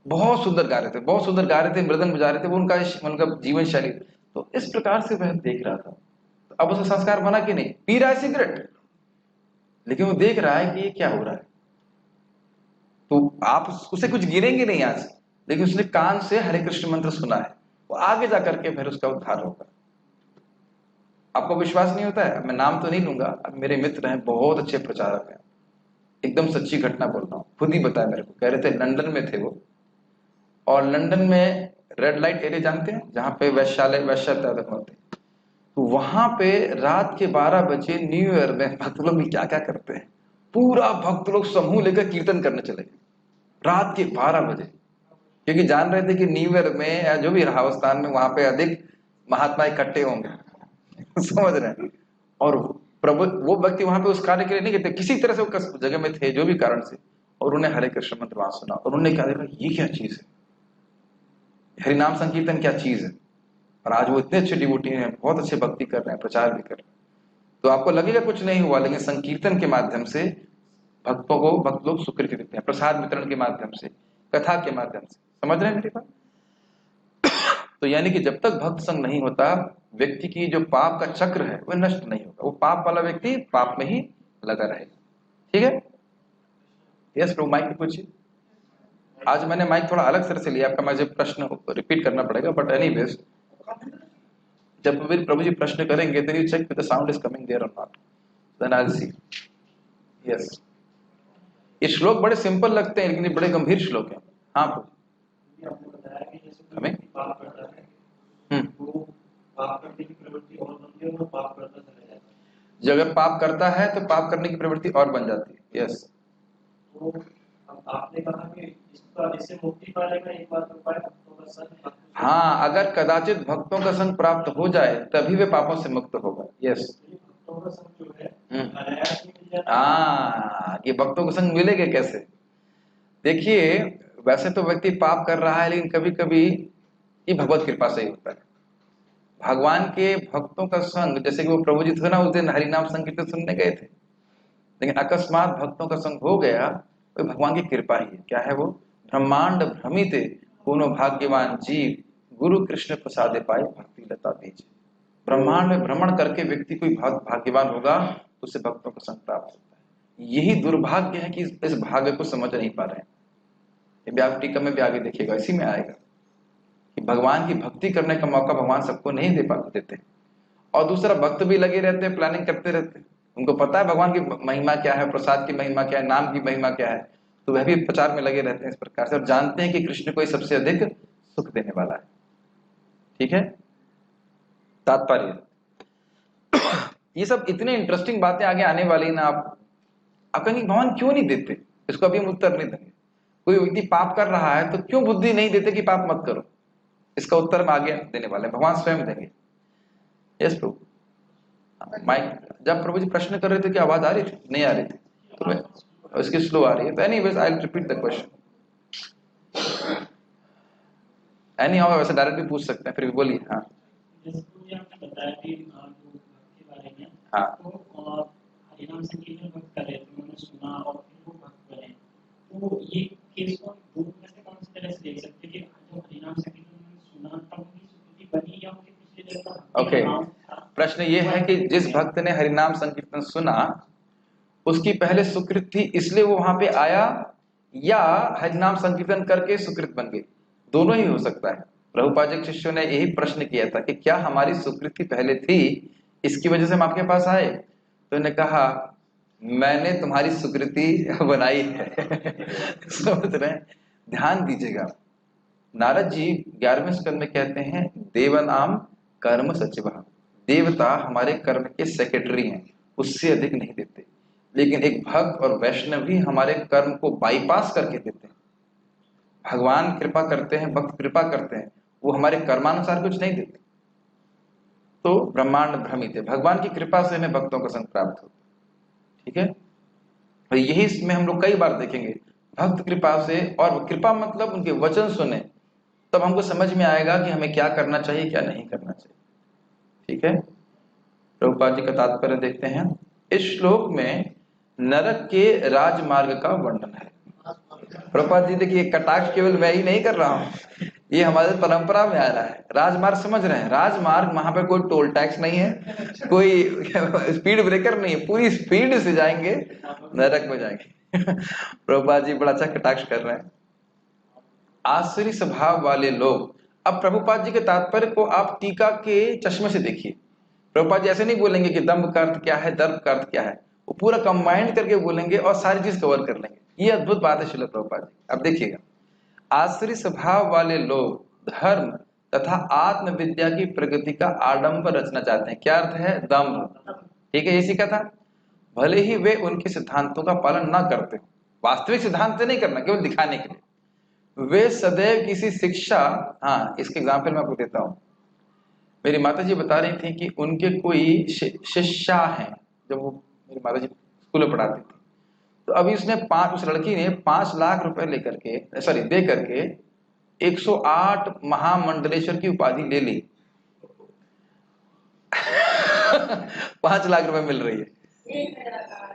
बहुत सुंदर गा रहे थे, बहुत सुंदर गा रहे थे, मृदंग बजा रहे थे, वो उनका जीवन शैली। तो इस प्रकार से वह देख रहा था। तो अब उसका संस्कार बना कि नहीं, पी रहा है सिगरेट, लेकिन वो देख रहा है कि ये क्या हो रहा है। तो आप उसे कुछ गिरेंगे नहीं आज, लेकिन उसने कान से हरे कृष्ण मंत्र सुना है, वो आगे जाकर के फिर उसका उद्धार होगा। आपको विश्वास नहीं होता है, मैं नाम तो नहीं लूंगा, अब मेरे मित्र हैं बहुत अच्छे प्रचारक हैं, एकदम सच्ची घटना बोल रहा हूँ, खुद ही बताया मेरे को, कह रहे थे लंदन में थे वो, और लंदन में रेड लाइट एरिया जानते हैं, जहां पे वैश्यालय वैश्य ज्यादा होते हैं, तो वहां पे रात के 12 बजे न्यू ईयर में भक्त लोग भी क्या क्या करते हैं, पूरा भक्त लोग समूह लेकर कीर्तन करने चले गए रात के 12 बजे, क्योंकि जान रहे थे कि न्यू ईयर में या जो भी रहा उस स्थान में वहां पे अधिक महात्मा इकट्ठे होंगे समझ रहे हैं। और प्रभु वो व्यक्ति वहां पे उस कार्य के लिए नहीं गए थे, किसी तरह से वो जगह में थे जो भी कारण से, और उन्हें हरे कृष्ण मंत्र वहां सुना, और उन्होंने क्या देखा, ये क्या चीज है, हरिनाम संकीर्तन क्या चीज है। और आज वो इतने अच्छे डिवोटी हैं, बहुत अच्छे भक्ति कर रहे हैं, प्रचार भी कर रहे हैं। तो आपको लगेगा कुछ नहीं हुआ, लेकिन संकीर्तन के माध्यम से भक्तों को भक्त लोग सुकृति देते हैं, प्रसाद वितरण के माध्यम से, कथा के माध्यम से। समझ रहे हैं मेरी बात? तो यानी कि जब तक भक्त संग नहीं होता, व्यक्ति की जो पाप का चक्र है वह नष्ट नहीं होगा, वो पाप वाला व्यक्ति पाप में ही लगा रहेगा। ठीक है? यस प्रभु, माइक पे पूछिए। आज मैंने माइक थोड़ा अलग तरह से लिया, आपका मुझे प्रश्न रिपीट करना पड़ेगा, बट एनीवेज जब भी प्रभु जी प्रश्न करेंगे then you check if the sound is coming there or not, then I'll see. Yes. ये श्लोक बड़े सिंपल लगते हैं, लेकिन ये बड़े गंभीर श्लोक हैं। हाँ हमें जब अगर पाप करता है तो पाप करने की प्रवृत्ति और बन जाती है। यस, आपने कहा कि इससे मुक्ति पाने एक बार उपाय भक्तों का संग। हाँ, अगर कदाचित भक्तों का संग प्राप्त हो जाए तभी वे पापों से मुक्त होगा। यस, भक्तों का संग जो है ये भक्तों को संग मिलेगा कैसे? देखिए, वैसे तो व्यक्ति पाप कर रहा है, लेकिन कभी कभी ये भगवत कृपा से ही होता है। भगवान के भक्तों का संग, जैसे कि वो प्रभु जी थे ना, उस दिन हरिनाम संकीर्तन सुनने गए थे, लेकिन अकस्मात भक्तों का संग हो गया, तो भगवान की कृपा ही है। क्या है वो? ब्रह्मांड भ्रमिते कोनो भाग्यवान जीव, गुरु कृष्ण प्रसादे पाए भक्ति लता बीज। ब्रह्मांड में भ्रमण करके व्यक्ति कोई भाग्यवान होगा तो उसे भक्तों का संग प्राप्त होता है। यही दुर्भाग्य है कि इस भाग्य को समझ नहीं पा रहे हैं। व्यास टीका में भी आगे देखिएगा, इसी में आएगा कि भगवान की भक्ति करने का मौका भगवान सबको नहीं दे पाते देते। और दूसरा, भक्त भी लगे रहते हैं, प्लानिंग करते रहते हैं, उनको पता है भगवान की महिमा क्या है, प्रसाद की महिमा क्या है, नाम की महिमा क्या है, तो वह भी प्रचार में लगे रहते हैं इस प्रकार से, और जानते हैं कि कृष्ण को सबसे अधिक सुख देने वाला है। ठीक है? तात्पर्य ये सब इतने इंटरेस्टिंग बातें आगे आने वाली ना, आप कहेंगे भगवान क्यों नहीं देते, इसको अभी हम उत्तर नहीं देंगे। कोई व्यक्ति पाप कर रहा है तो क्यों बुद्धि नहीं देते कि पाप मत करो, इसका उत्तर हम आगे देने वाले हैं, भगवान स्वयं देंगे। यस प्रभु, माइक जब प्रभु जी प्रश्न कर रहे थे कि आवाज आ रही थी? नहीं आ रही थी, तो इसकी स्लो आ रही है। तो anyways I will repeat the question. Any how वैसे डायरेक्टली पूछ सकते हैं, फिर भी बोलिए। हाँ बताया कि भक्ति बारे में, हाँ, तो हरिनाम संकीर्तन भक्त करे, तो उन्होंने सुना और फिर वो भक्त बने, तो ये केस को दूर में से कौन सी तरह से देख सकते हैं कि जो हरिनाम संकीर्तन उन्होंने सुना तब उनकी सुकृति बनी या उनके पिछले जन्म का? ओके, प्रश्न ये है कि जिस भक्त ने हरिनाम संकीर्तन सुना उसकी पहले सुकृत थी इसलिए वो वहां पे आया, या हरिनाम संकीर्तन करके सुकृत बन गई? दोनों ही हो सकता है। प्रभुपाद जी के शिष्यों ने यही प्रश्न किया था कि क्या हमारी सुकृति पहले थी, इसकी वजह से हम आपके पास आए? तो उन्होंने कहा मैंने तुम्हारी सुकृति बनाई है समझ रहे हैं? ध्यान दीजिएगा, नारद जी 11वें स्कंद में कहते हैं देवनाम कर्म सचिव, देवता हमारे कर्म के सेक्रेटरी हैं, उससे अधिक नहीं देते। लेकिन एक भक्त और वैष्णव भी हमारे कर्म को बाईपास करके देते हैं। भगवान कृपा करते हैं, भक्त कृपा करते हैं, वो हमारे कर्मानुसार कुछ नहीं देते। तो ब्रह्मांड भ्रमित है, भगवान की कृपा से हमें भक्तों का संग प्राप्त होता है। ठीक है? और यही इसमें हम लोग कई बार देखेंगे, भक्त कृपा से, और कृपा मतलब उनके वचन सुने, तब हमको समझ में आएगा कि हमें क्या करना चाहिए क्या नहीं करना चाहिए। ठीक है? प्रभुपाद जी का तात्पर्य देखते हैं। इस श्लोक में नरक के राजमार्ग का वर्णन है। प्रभुपाद जी देखिए, कटाक्ष केवल मैं ही नहीं कर रहा हूँ, ये हमारे परंपरा में आ रहा है। राजमार्ग समझ रहे हैं? राजमार्ग, वहां पे कोई टोल टैक्स नहीं है, कोई स्पीड ब्रेकर नहीं है, पूरी स्पीड से जाएंगे, नरक में जाएंगे। प्रभुपाद जी बड़ा अच्छा कटाक्ष कर रहे हैं। आसुरी स्वभाव वाले लोग, अब प्रभुपाद जी के तात्पर्य को आप टीका के चश्मे से देखिए। प्रभुपाद जी ऐसे नहीं बोलेंगे कि दंभ का अर्थ क्या है, दर्प का अर्थ क्या है, वो पूरा कंबाइंड करके बोलेंगे और सारी चीज कवर कर लेंगे। ये अद्भुत बात है श्रील प्रभुपाद जी। अब देखिएगा, आसुरी स्वभाव वाले लोग धर्म तथा आत्मविद्या की प्रगति का आडंबर रचना चाहते हैं। क्या अर्थ है? दंभ। ठीक है, ये सीखा था। भले ही वे उनके सिद्धांतों का पालन ना करते हो, वास्तविक सिद्धांत नहीं करना, केवल दिखाने के लिए वे सदैव किसी शिक्षा, हाँ इसके एग्जाम्पल मैं आपको देता हूं। मेरी माता जी बता रही थी कि उनके कोई शिष्या हैं, जब वो मेरी माता जी स्कूल में पढ़ाती थी, तो अभी उस लड़की ने 5 लाख रुपए लेकर के, सॉरी दे करके 108 महामंडलेश्वर की उपाधि ले ली। 5 लाख रुपए मिल रही है।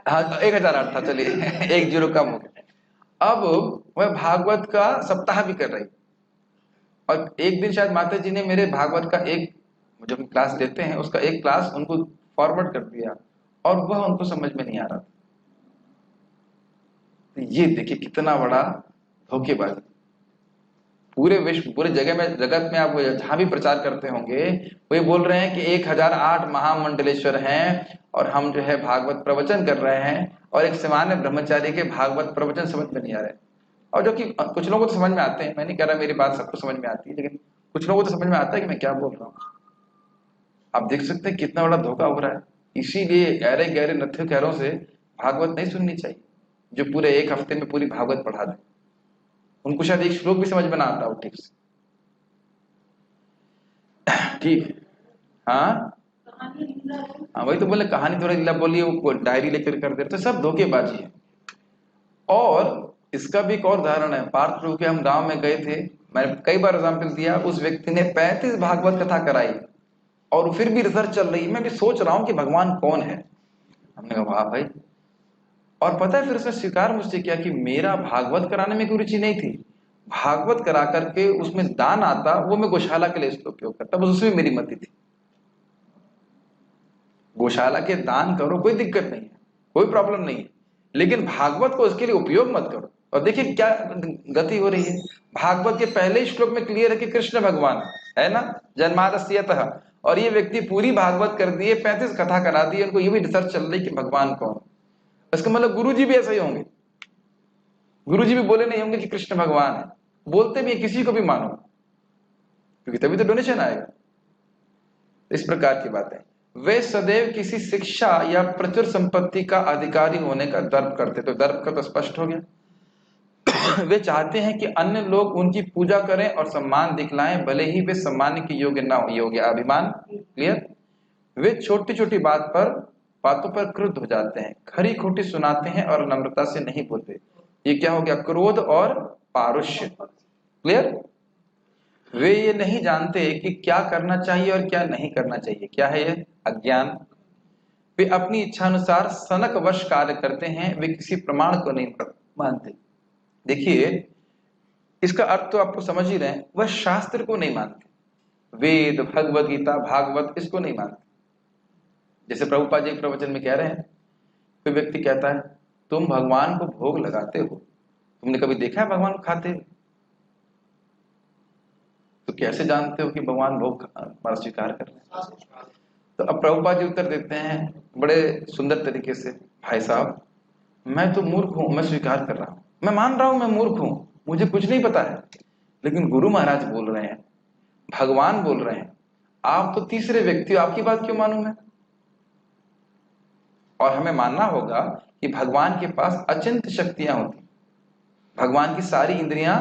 हाँ 1008 था, चलिए 1 जीरो कम हो गया। अब वह भागवत का सप्ताह भी कर रही, और एक दिन शायद माता जी ने मेरे भागवत का एक, जो हम क्लास देते हैं उसका एक क्लास उनको फॉरवर्ड कर दिया, और वह उनको समझ में नहीं आ रहा था। तो ये देखिए कितना बड़ा धोखेबाजी। पूरे विश्व, पूरे जगत में आप जहां भी प्रचार करते होंगे, वो ये बोल रहे हैं कि 1008 महामंडलेश्वर हैं, और हम जो है भागवत प्रवचन कर रहे हैं, और एक सामान्य ब्रह्मचारी के भागवत प्रवचन समझ में नहीं आ रहे। और जो कि कुछ लोगों को तो समझ में आते हैं, मैं नहीं कह रहा मेरी बात सबको समझ में आती है, लेकिन कुछ लोगों को तो समझ में आता है कि मैं क्या बोल रहा हूँ। आप देख सकते हैं कितना बड़ा धोखा हो रहा है। इसीलिए गहरे गहरे नथ्य खैरों से भागवत नहीं सुननी चाहिए, जो पूरे 1 हफ्ते में पूरी भागवत पढ़ा दे। उनको शायद एक श्लोक भी समझ में ना आता हो ठीक से। ठीक, हाँ हाँ वही तो बोले, कहानी थोड़ा लीला बोलिए, वो डायरी लेकर कर देते, सब धोखेबाजी है। और इसका भी एक और उदाहरण है। पार्थ प्रभु के हम गांव में गए थे, मैंने कई बार एग्जाम्पल दिया, उस व्यक्ति ने 35 भागवत कथा कराई, और फिर भी रिसर्च चल रही। मैं भी सोच रहा हूं कि भगवान कौन है। हमने कहा वाह भाई। और पता है फिर उसने स्वीकार मुझसे किया कि मेरा भागवत कराने में कोई रुचि नहीं थी, भागवत करा करके उसमें दान आता वो मैं गौशाला के लिए इसका उपयोग करता, बस उसमें मेरी मति थी। गौशाला के दान करो, कोई दिक्कत नहीं है, कोई प्रॉब्लम नहीं है, लेकिन भागवत को उसके लिए उपयोग मत करो। और देखिए क्या गति हो रही है। भागवत के पहले ही श्लोक में क्लियर है कि कृष्ण भगवान है ना, जन्मादस्यतः, और ये व्यक्ति पूरी भागवत कर दिए, 35 कथा करा दी, उनको ये भी रिसर्च चल रही कि भगवान कौन। इसका मतलब गुरु जी भी ऐसे ही होंगे, गुरु जी भी बोले नहीं होंगे कि कृष्ण भगवान है, बोलते भी किसी को भी मानो, क्योंकि तभी तो डोनेशन आएगा। इस प्रकार की बातें। वे सदैव किसी शिक्षा या प्रचुर संपत्ति का अधिकारी होने का दर्प करते, तो दर्प का तो स्पष्ट हो गया। वे चाहते हैं कि अन्य लोग उनकी पूजा करें और सम्मान दिखलाएं, भले ही वे सम्मान के योग्य ना हो, योग्य अभिमान। क्लियर। वे छोटी छोटी बातों पर क्रुद्ध हो जाते हैं, खरी खोटी सुनाते हैं और नम्रता से नहीं बोलते। ये क्या हो गया? क्रोध और पारुष्य। क्लियर। वे ये नहीं जानते कि क्या करना चाहिए और क्या नहीं करना चाहिए। क्या है ये? अज्ञान। वे अपनी इच्छा अनुसार सनक वश कार्य करते हैं, वे किसी प्रमाण को नहीं मानते। देखिए इसका अर्थ तो आपको समझ ही रहे हैं, वह शास्त्र को नहीं मानते, वेद, भगवत गीता, भागवत, इसको नहीं मानते। जैसे प्रभुपाद जी प्रवचन में कह रहे हैं, कोई व्यक्ति कहता है तुम भगवान को भोग लगाते हो, तुमने कभी देखा है भगवान को खाते हुए? तो कैसे जानते हो कि भगवान भोग हमारा स्वीकार कर रहे हैं? तो अब प्रभुपाद जी उत्तर देते हैं बड़े सुंदर तरीके से, भाई साहब मैं तो मूर्ख हूं, मैं स्वीकार कर रहा हूं, मैं मान रहा हूं मैं मूर्ख हूं, मुझे कुछ नहीं पता है, लेकिन गुरु महाराज बोल रहे हैं, भगवान बोल रहे हैं, आप तो तीसरे व्यक्ति हो, आपकी बात क्यों मानूं मैं? और हमें मानना होगा कि भगवान के पास अचिंत शक्तियां होती, भगवान की सारी इंद्रियां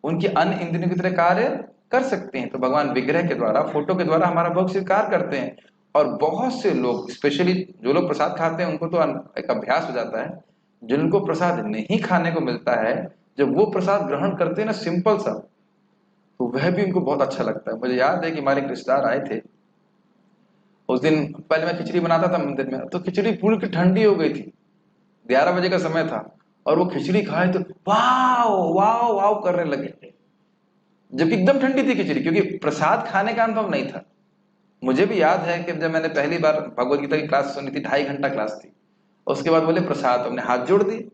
उनकी अन्य इंद्रियों की तरह कार्य कर सकते हैं। तो भगवान विग्रह के द्वारा, फोटो के द्वारा हमारा भोग स्वीकार करते हैं। और बहुत से लोग, स्पेशली जो लोग प्रसाद खाते हैं, उनको तो एक अभ्यास हो जाता है, जिनको प्रसाद नहीं खाने को मिलता है, जब वो प्रसाद ग्रहण करते हैं ना सिंपल सा, तो वह भी उनको बहुत अच्छा लगता है। मुझे याद है कि हमारे रिश्तेदार आए थे, उस दिन पहले मैं खिचड़ी बनाता था मंदिर में, तो खिचड़ी पूरी की ठंडी हो गई थी, 11 बजे का समय था और वो खिचड़ी खाए तो वाव वाव वाव करने लगे, जबकि एकदम ठंडी थी खिचड़ी, क्योंकि प्रसाद खाने का अनुभव नहीं था। मुझे भी याद है कि जब मैंने पहली बार भगवत गीता की क्लास सुनी थी, 2.5 घंटा क्लास थी, उसके बाद बोले प्रसाद, हमने हाथ जोड़ दिए,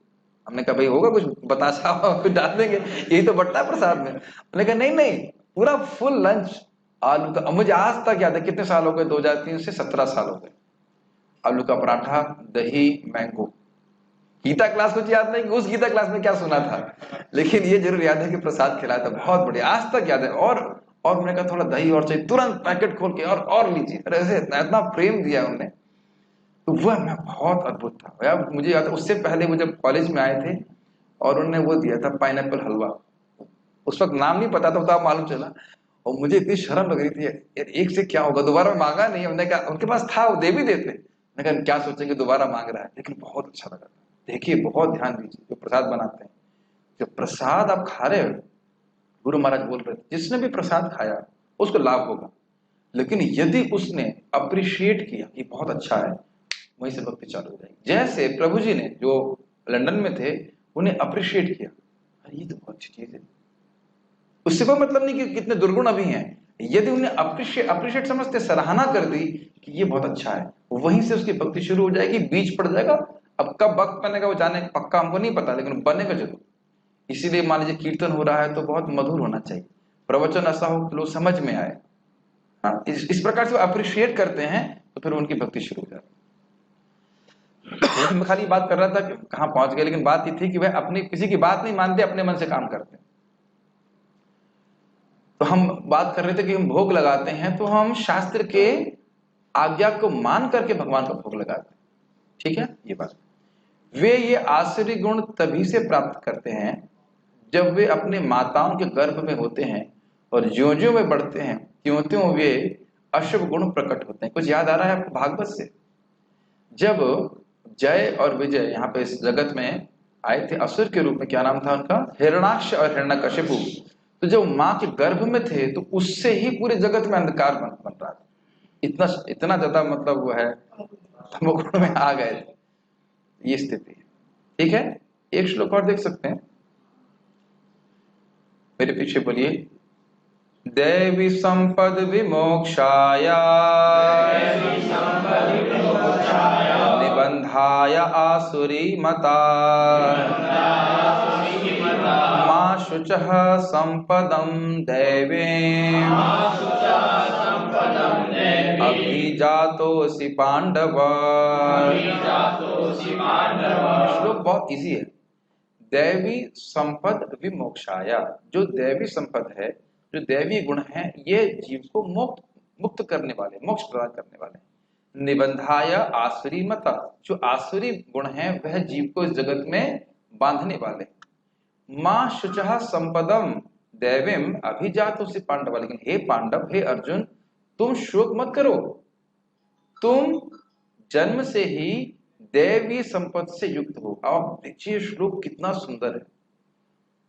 हमने कहा भाई होगा कुछ बतासा कुछ डाल देंगे, यही तो बटता है प्रसाद में। मैंने कहा नहीं नहीं, पूरा फुल लंच आलू का। मुझे आज तक याद है, कितने साल हो गए, 2003 से 17 साल हो गए। आलू का पराठा, दही, मैंगो। गीता क्लास कुछ याद नहीं कि उस गीता क्लास में क्या सुना था, लेकिन ये जरूर याद है कि प्रसाद खिलाया था, बहुत बढ़िया, आज तक याद है। और मैंने कहा थोड़ा दही और चाहिए, तुरंत पैकेट खोल के और लीजिए, अरे ऐसे इतना प्रेम दिया उन्होंने, तो वह मैं बहुत अद्भुत था यार। मुझे याद है उससे पहले वो जब कॉलेज में आए थे और उन्होंने वो दिया था पाइनएप्पल हलवा, उस वक्त नाम नहीं पता था, तो आप मालूम चला, और मुझे इतनी शर्म लग रही थी यार, एक से क्या होगा, दोबारा मांगा नहीं। हमने कहा उनके पास था, वो दे भी देते, मैंने कहा क्या सोचेंगे दोबारा मांग रहा है, लेकिन बहुत अच्छा लगा था। देखिए बहुत ध्यान दीजिए, जो प्रसाद बनाते हैं, जो प्रसाद आप खा रहे हो, गुरु महाराज बोल रहे थे जिसने भी प्रसाद खाया उसको लाभ होगा, लेकिन यदि उसने अप्रिशिएट किया कि बहुत अच्छा है, वहीं से भक्ति चालू हो जाएगी। जैसे प्रभु जी ने जो लंदन में थे, उन्हें अप्रिशिएट किया, ये तो बहुत अच्छी चीज है, उससे कोई मतलब नहीं कि कितने दुर्गुण अभी हैं, यदि उन्हें अप्रिशिएट समझते, सराहना कर दी कि ये बहुत अच्छा है, वहीं से उसकी भक्ति शुरू हो जाएगी, बीज पड़ जाएगा। अब कब वक्त बनेगा वो जाने पक्का हमको नहीं पता, लेकिन बनेगा जरूर। इसीलिए मान लीजिए कीर्तन हो रहा है तो बहुत मधुर होना चाहिए, प्रवचन ऐसा हो कि लोग समझ में आए। हाँ, इस प्रकार से अप्रिशिएट करते हैं तो फिर उनकी भक्ति शुरू हो जाती है। मैं खाली बात कर रहा था कि कहां पहुंच गए, लेकिन बात ये थी कि वह अपनी किसी की बात नहीं मानते, अपने मन से काम करते हैं। तो हम बात कर रहे थे कि हम भोग लगाते हैं तो हम शास्त्र के आज्ञा को मान करके भगवान का भोग लगाते हैं, ठीक है। ये बात, वे ये आश्चर्य गुण तभी से प्राप्त करते हैं जब वे अपने माताओं के गर्भ में होते हैं, और ज्यों-ज्यों वे बढ़ते हैं त्यों-त्यों वे अशुभ गुण प्रकट होते हैं। कुछ याद आ रहा है आपको भागवत से? जब जय और विजय यहाँ पे इस जगत में आए थे असुर के रूप में, क्या नाम था उनका, हिरण्याक्ष और हिरण्यकशिपु, तो जब माँ के गर्भ में थे तो उससे ही पूरे जगत में अंधकार बन रहा था, इतना ज्यादा मतलब वो है तमोगुण में आ गए थे, ये स्थिति है, ठीक है। एक श्लोक और देख सकते हैं, मेरे पीछे बोलिए, देवी संपद विमोक्षाय निबंधाय आसुरी मता मा शुचः संपदं दैवीम् अभिजातोऽसि पांडव। श्लोक बहुत इजी है। दैवी संपद विमोक्षाय, जो दैवी संपद है, जो दैवी गुण है, ये जीव को मुक्त करने वाले, मोक्ष प्रदान करने वाले। निबंधाय आसुरी मता, जो आसुरी गुण है वह जीव को इस जगत में बांधने वाले। मां शुचः संपदम दैवीम अभिजातोऽसि पांडव, लेकिन हे पांडव, हे अर्जुन, तुम शोक मत करो, तुम जन्म से ही दैवी संपत्ति से युक्त हो। अब देखिए श्लोक कितना सुंदर है।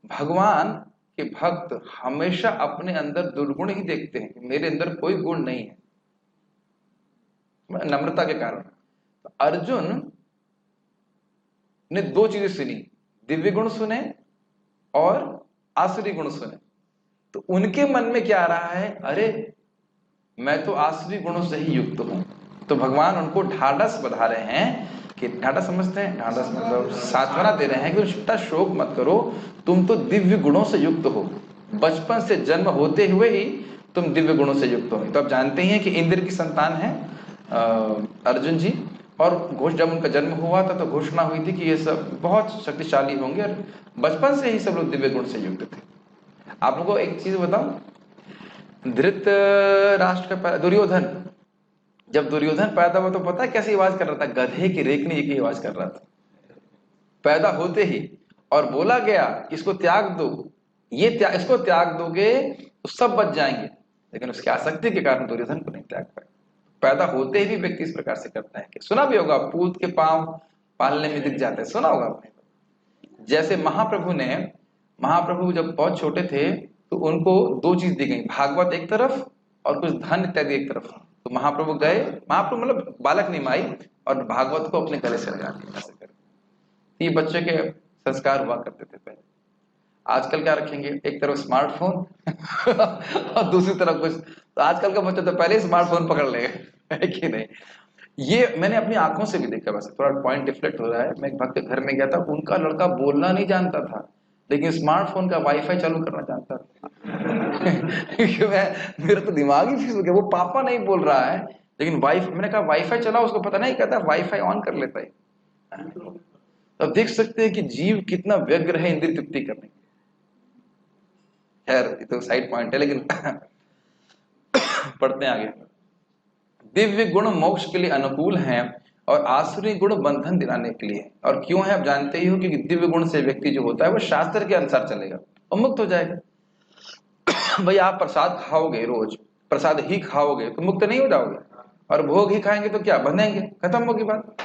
भगवान के भक्त हमेशा अपने अंदर दुर्गुण ही देखते हैं कि मेरे अंदर कोई गुण नहीं है, नम्रता के कारण। तो अर्जुन ने दो चीजें सुनी, दिव्य गुण सुने और आसुरी गुण सुने, तो उनके मन में क्या आ रहा है, अरे मैं तो आसुरी गुणों से ही युक्त हूं। तो भगवान उनको ढाढ़स बधा रहे हैं कि, ढाढ़स समझते हैं, ढाढ़स मतलब सांत्वना दे रहे हैं कि बेटा शोक मत करो, तुम तो दिव्य गुणों से युक्त हो, बचपन से जन्म होते हुए ही तुम दिव्य गुणों से युक्त हो। तो आप जानते ही हैं कि इंद्र की संतान है अर्जुन जी, और जब उनका जन्म हुआ था तो घोषणा हुई थी कि ये सब बहुत शक्तिशाली होंगे, और बचपन से ही सब लोग दिव्य गुण से युक्त थे। आप लोगों को एक चीज बताऊं, धृतराष्ट्र का दुर्योधन, जब दुर्योधन पैदा हुआ तो पता है कैसी आवाज कर रहा था, गधे की रेखनी की आवाज कर रहा था पैदा होते ही, और बोला गया इसको त्याग दो, इसको त्याग दोगे तो सब बच जाएंगे, लेकिन उसकी आसक्ति के कारण दुर्योधन को नहीं त्याग पाए। पैदा होते ही भी व्यक्ति इस प्रकार से करता है कि, सुना भी होगा, पूत के पांव पालने में दिख जाते हैं, सुना होगा आपने। जैसे महाप्रभु जब बहुत छोटे थे तो उनको दो चीज दी गई, भागवत एक तरफ और कुछ धन इत्यादि एक तरफ। तो महाप्रभु मतलब बालक निमाई, और भागवत को अपने गले से लगा दिया ऐसे करके। ये बच्चे के संस्कार हुआ करते थे पहले। आजकल क्या रखेंगे, एक तरफ स्मार्टफोन और दूसरी तरफ कुछ। तो आजकल का बच्चा तो पहले ही स्मार्टफोन पकड़ लेगा, है कि नहीं। ये मैंने अपनी आंखों से भी देखा। वैसे थोड़ा पॉइंट डिफ्लेक्ट हो रहा है। मैं एक भक्त के घर में गया था, उनका लड़का बोलना नहीं जानता था लेकिन स्मार्टफोन का वाईफाई चालू करना जानता था। मेरा तो दिमाग ही फिस हो गया। वो पापा नहीं बोल रहा है लेकिन वाईफाई, मैंने कहा वाईफाई चलाओ, उसको पता नहीं, कहता वाईफाई ऑन कर लेता है। तो देख सकते हैं कि जीव कितना व्यग्र है इंद्रिय तृप्ति करने। खैर ये तो साइड पॉइंट है, लेकिन पढ़ते हैं आगे। दिव्य गुण मोक्ष के लिए अनुकूल हैं और आसुरी गुण बंधन दिलाने के लिए। और क्यों है आप जानते ही हो, क्योंकि दिव्य गुण से व्यक्ति जो होता है वो शास्त्र के अनुसार चलेगा और मुक्त हो जाएगा। भाई आप प्रसाद खाओगे, रोज प्रसाद ही खाओगे तो मुक्त नहीं हो जाओगे, और भोग ही खाएंगे तो क्या बंधेंगे, खत्म होगी बात।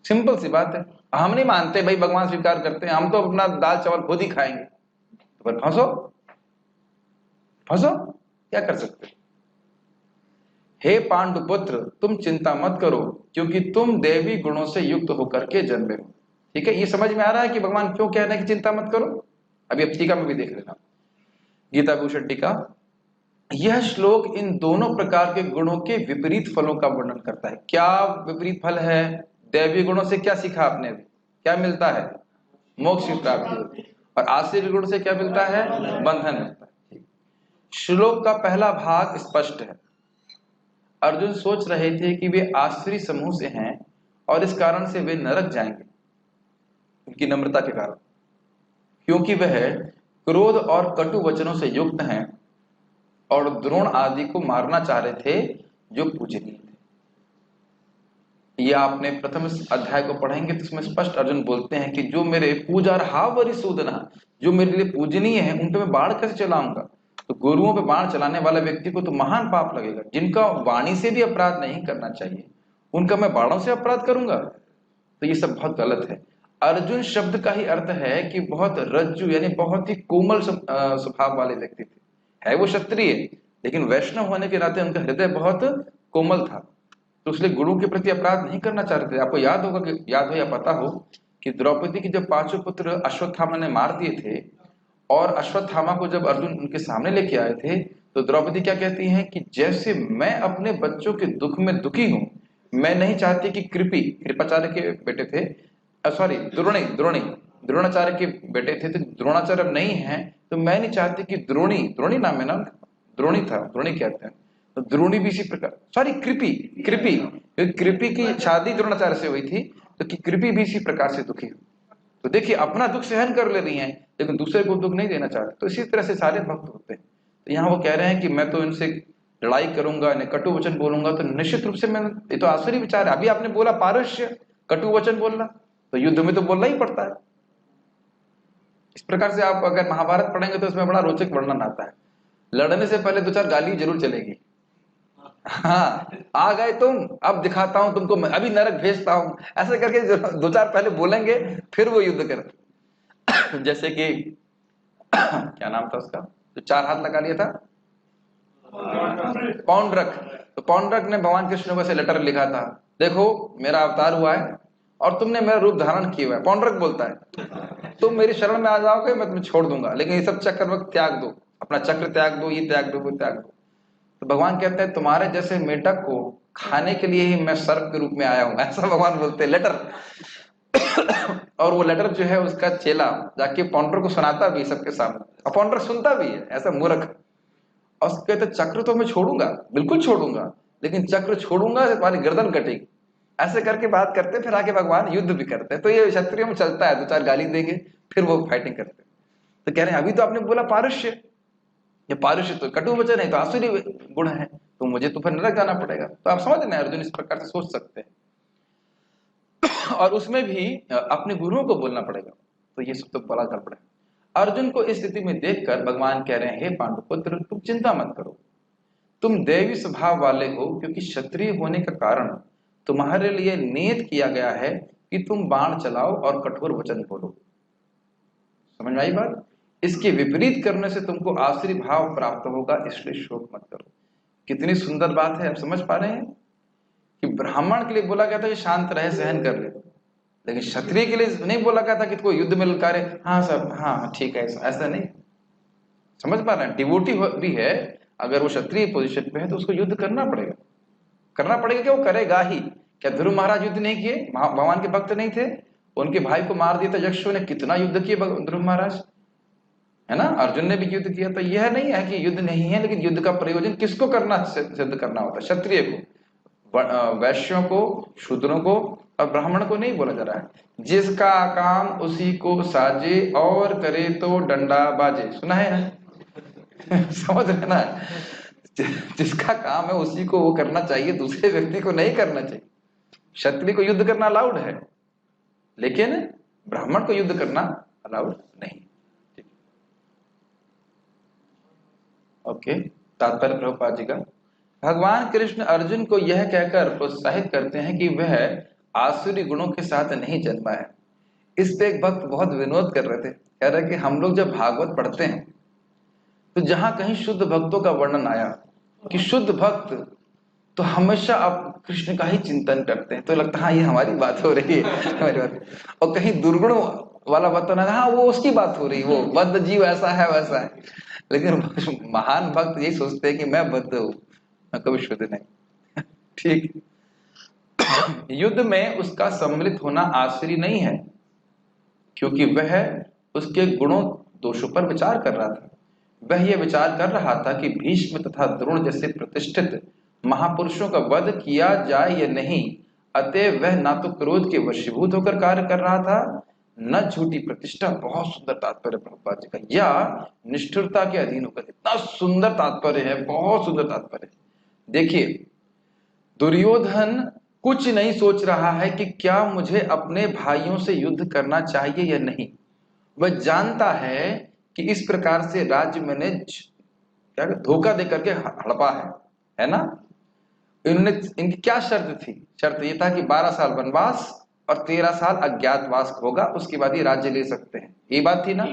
सिंपल सी बात है। हम नहीं मानते भाई भगवान स्वीकार करते हैं, हम तो अपना दाल चावल खुद ही खाएंगे, तो फिर फंसो फंसो, क्या कर सकते। हे पांडुपुत्र तुम चिंता मत करो, क्योंकि तुम देवी गुणों से युक्त होकर के जन्मे हो। ठीक है, ये समझ में आ रहा है कि भगवान क्यों कह रहे हैं कि चिंता मत करो। अभी अब टीका में भी देख लेना, गीता भूषण टीका। यह श्लोक इन दोनों प्रकार के गुणों के विपरीत फलों का वर्णन करता है। क्या विपरीत फल है? दैवी गुणों से क्या सीखा आपने, क्या मिलता है? मोक्ष की प्राप्ति होती है। और आसुरी गुण से क्या मिलता है? बंधन मिलता है। श्लोक का पहला भाग स्पष्ट है। अर्जुन सोच रहे थे कि वे आसुरी समूह से हैं और इस कारण से वे नरक जाएंगे, उनकी नम्रता के कारण, क्योंकि वह क्रोध और कटु वचनों से युक्त हैं और द्रोण आदि को मारना चाह रहे थे जो पूजनीय थे। ये आपने प्रथम अध्याय को पढ़ेंगे तो इसमें स्पष्ट अर्जुन बोलते हैं कि जो मेरे पूजार्हा वरिसूदना, जो मेरे लिए पूजनीय है, उन पे मैं बाण कैसे चलाऊंगा। तो गुरुओं पे बाण चलाने वाला व्यक्ति को तो महान पाप लगेगा। जिनका वाणी से भी अपराध नहीं करना चाहिए उनका मैं बाणों से अपराध करूंगा, तो ये सब बहुत गलत है। अर्जुन शब्द का ही अर्थ है कि बहुत रज्जु, यानी बहुत ही कोमल स्वभाव वाले व्यक्ति थे। है वो क्षत्रिय, लेकिन वैष्णव होने के नाते उनका हृदय बहुत कोमल था, तो इसलिए गुरु के प्रति अपराध नहीं करना चाह रहे थे। आपको याद होगा कि, याद हो या पता हो कि द्रौपदी के जब 5 पुत्र अश्वत्थामा ने मार दिए थे और अश्वत्थामा को जब अर्जुन उनके सामने लेके आए थे, तो द्रौपदी क्या कहती हैं कि जैसे मैं अपने बच्चों के दुख में दुखी हूं, मैं नहीं चाहती कि कृपाचार्य के बेटे थे, सॉरी द्रोणाचार्य के बेटे थे, तो द्रोणाचार्य अब नहीं है, तो मैं नहीं चाहती कि द्रोणी नाम है ना, द्रोणी था, द्रोणी कहते हैं, तो द्रोणी भी इसी प्रकार, सॉरी कृपी की शादी द्रोणाचार्य से हुई थी, तो कृपी भी इसी प्रकार से दुखी हो। तो देखिए अपना दुख सहन कर ले रही हैं लेकिन दूसरे को दुख नहीं देना चाहते। तो इसी तरह से सारे भक्त होते हैं। तो यहाँ वो कह रहे हैं कि मैं तो इनसे लड़ाई करूंगा, इन्हें कटु वचन बोलूंगा, तो निश्चित रूप से मैं, ये तो आसुरी विचार है। अभी आपने बोला पारुष्य, कटु वचन बोलना, तो युद्ध में तो बोलना ही पड़ता है। इस प्रकार से आप अगर महाभारत पढ़ेंगे तो इसमें बड़ा रोचक वर्णन आता है। लड़ने से पहले 2-4 गाली जरूर चलेगी। हाँ, आ गए तुम, अब दिखाता हूं तुमको, मैं अभी नरक भेजता हूं, ऐसे करके 2-4 पहले बोलेंगे, फिर वो युद्ध करें। जैसे कि क्या नाम था उसका जो 4 हाथ लगा लिया था, पौंड्रक। तो पौंड्रक ने भगवान कृष्ण को ऐसे लेटर लिखा था, देखो मेरा अवतार हुआ है और तुमने मेरा रूप धारण किया हुआ है। पौंड्रक बोलता है तुम मेरी शरण में आ जाओगे मैं तुम्हें छोड़ दूंगा, लेकिन ये सब चक्र वक्त त्याग दो, अपना चक्र त्याग दो, ये त्याग दो, वो त्याग दो। तो भगवान कहते हैं तुम्हारे जैसे मेढक को खाने के लिए ही मैं सर्प के रूप में आया हूं, ऐसा भगवान बोलते हैं, लेटर। और वो लेटर जो है उसका चेला जाके पौंड्रक को सुनाता भी सबके सामने, और पौंड्रक सुनता भी है, ऐसा मूर्ख। और कहते चक्र तो मैं छोड़ूंगा, बिल्कुल छोड़ूंगा, लेकिन चक्र छोड़ूंगा तुम्हारी गर्दन कटेगी। ऐसे करके बात करते, फिर आगे भगवान युद्ध भी करते हैं। तो ये क्षत्रियों में चलता है, 2-4 गाली देंगे फिर वो फाइटिंग करते हैं। तो कह रहे हैं अभी तो आपने बोला पारुष्य, ये पारुष्य तो कटु वचन है, तो आसुरी गुण है, तो मुझे तो फिर नरक जाना पड़ेगा। तो आप समझ रहे हैं अर्जुन इस प्रकार से सोच सकते हैं। और उसमें भी अपने गुरुओं को बोलना पड़ेगा, तो ये सब तो बड़ा गड़बड़ है। अर्जुन को इस स्थिति में देखकर भगवान कह रहे हैं हे पांडुपुत्र तुम चिंता मत करो, तुम दैवी स्वभाव वाले हो, क्योंकि क्षत्रिय होने का कारण तुम्हारे लिए नियत किया गया है कि तुम बाण चलाओ और कठोर वचन बोलो। समझ में आई बात? इसके विपरीत करने से तुमको आसुरी भाव प्राप्त होगा, इसलिए शोक मत करो। कितनी सुंदर बात है, आप समझ पा रहे हैं कि ब्राह्मण के लिए बोला गया था कि शांत रहे, सहन कर ले, लेकिन क्षत्रिय के लिए नहीं बोला गया था कि कोई युद्ध में ललकारे, हाँ सब हाँ ठीक है, ऐसा नहीं। समझ पा रहे हैं? डिवोटी भी है, अगर वो क्षत्रिय पोजीशन पे है तो उसको युद्ध करना पड़ेगा, करना पड़ेगा कि वो करेगा ही। क्या ध्रुव महाराज युद्ध नहीं किए? भगवान के भक्त नहीं थे? उनके भाई को मार दिया था यक्षों ने, कितना युद्ध किए ध्रुव महाराज, है ना? अर्जुन ने भी युद्ध किया। तो यह नहीं है कि युद्ध नहीं है, लेकिन युद्ध का प्रयोजन किसको करना, सिद्ध करना होता है, क्षत्रिय को, वैश्यों को, शूद्रों को और ब्राह्मण को नहीं बोला जा रहा है। जिसका काम उसी को साजे और करे तो डंडा बाजे, सुना है ना? समझ रहे ना? जिसका काम है उसी को वो करना चाहिए, दूसरे व्यक्ति को नहीं करना चाहिए। क्षत्रिय को युद्ध करना अलाउड है, लेकिन ब्राह्मण को युद्ध करना अलाउड नहीं। ओके, तात्पर्य प्रभुपाद जी का, भगवान कृष्ण अर्जुन को यह कहकर प्रोत्साहित करते हैं कि वह आसुरी गुणों के साथ नहीं जन्मा है। इस पे एक भक्त बहुत विनोद कर रहे थे, कह रहे कि हम लोग जब भागवत पढ़ते हैं तो जहां कहीं शुद्ध भक्तों का वर्णन आया कि शुद्ध भक्त तो हमेशा आप कृष्ण का ही चिंतन करते हैं, तो लगता है हाँ ये हमारी बात हो रही है, हमारी बात। और कहीं दुर्गुण वाला बताना, हाँ वो उसकी बात हो रही है, वो बद्ध जीव ऐसा है वैसा है। लेकिन महान भक्त यही सोचते हैं कि मैं बद्ध हूं, मैं कभी शुद्ध नहीं। ठीक, युद्ध में उसका सम्मिलित होना आश्चर्य नहीं है, क्योंकि वह उसके गुणों दोषों पर विचार कर रहा था। वह यह विचार कर रहा था कि भीष्म तथा द्रोण जैसे प्रतिष्ठित महापुरुषों का वध किया जाए या नहीं। अतः वह ना तो क्रोध के वशीभूत होकर कार्य कर रहा था, न झूठी प्रतिष्ठा, बहुत सुंदर तात्पर्य प्रभुपाद जी का, या निष्ठुरता के अधीन होकर। इतना सुंदर तात्पर्य है, बहुत सुंदर तात्पर्य। देखिए, दुर्योधन कुछ नहीं सोच रहा है कि क्या मुझे अपने भाइयों से युद्ध करना चाहिए या नहीं। वह जानता है कि इस प्रकार से राज्य मैंने क्या धोखा देकर के हड़पा है ना? इन्होंने, इनकी क्या शर्त थी? शर्त ये था कि 12 साल वनवास और 13 साल अज्ञातवास होगा, उसके बाद ये राज्य ले सकते हैं, ये बात थी ना?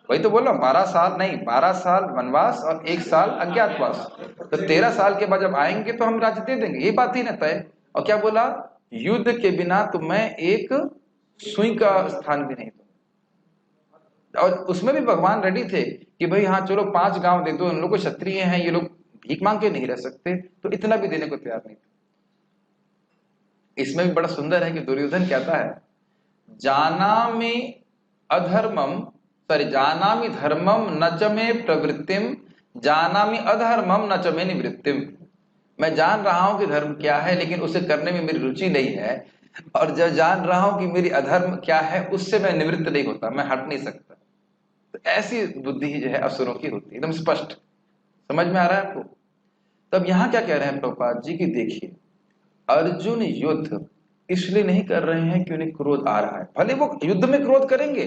वही तो बोला, 12 साल नहीं, 12 साल वनवास और 1 साल अज्ञातवास, तो 13 साल के बाद जब आएंगे तो हम राज्य दे देंगे, ये बात थी ना तय। और क्या बोला? युद्ध के बिना तुम्हें एक सुई का स्थान भी नहीं दूंगा। और उसमें भी भगवान रेडी थे कि भाई हाँ चलो 5 गांव दे दो, इन लोग को क्षत्रिय हैं, ये लोग भीख मांग के नहीं रह सकते, तो इतना भी देने को तैयार नहीं थे। इसमें भी बड़ा सुंदर है कि दुर्योधन कहता है, जानामि अधर्मम, सॉरी जानामि धर्मम न च मे प्रवृत्तिम, जानामि अधर्मम न च मे निवृत्तिम। मैं जान रहा हूं कि धर्म क्या है, लेकिन उसे करने में मेरी रुचि नहीं है, और जब जान रहा हूं कि मेरी अधर्म क्या है, उससे मैं निवृत्त नहीं होता, मैं हट नहीं सकता। तो ऐसी बुद्धि जो है असुरों की होती है, एकदम स्पष्ट। समझ में आ रहा है आपको? तब यहां क्या कह रहे हैं प्रभुपाद जी की, देखिए अर्जुन युद्ध इसलिए नहीं कर रहे हैं कि उन्हें क्रोध आ रहा है। भले वो युद्ध में क्रोध करेंगे,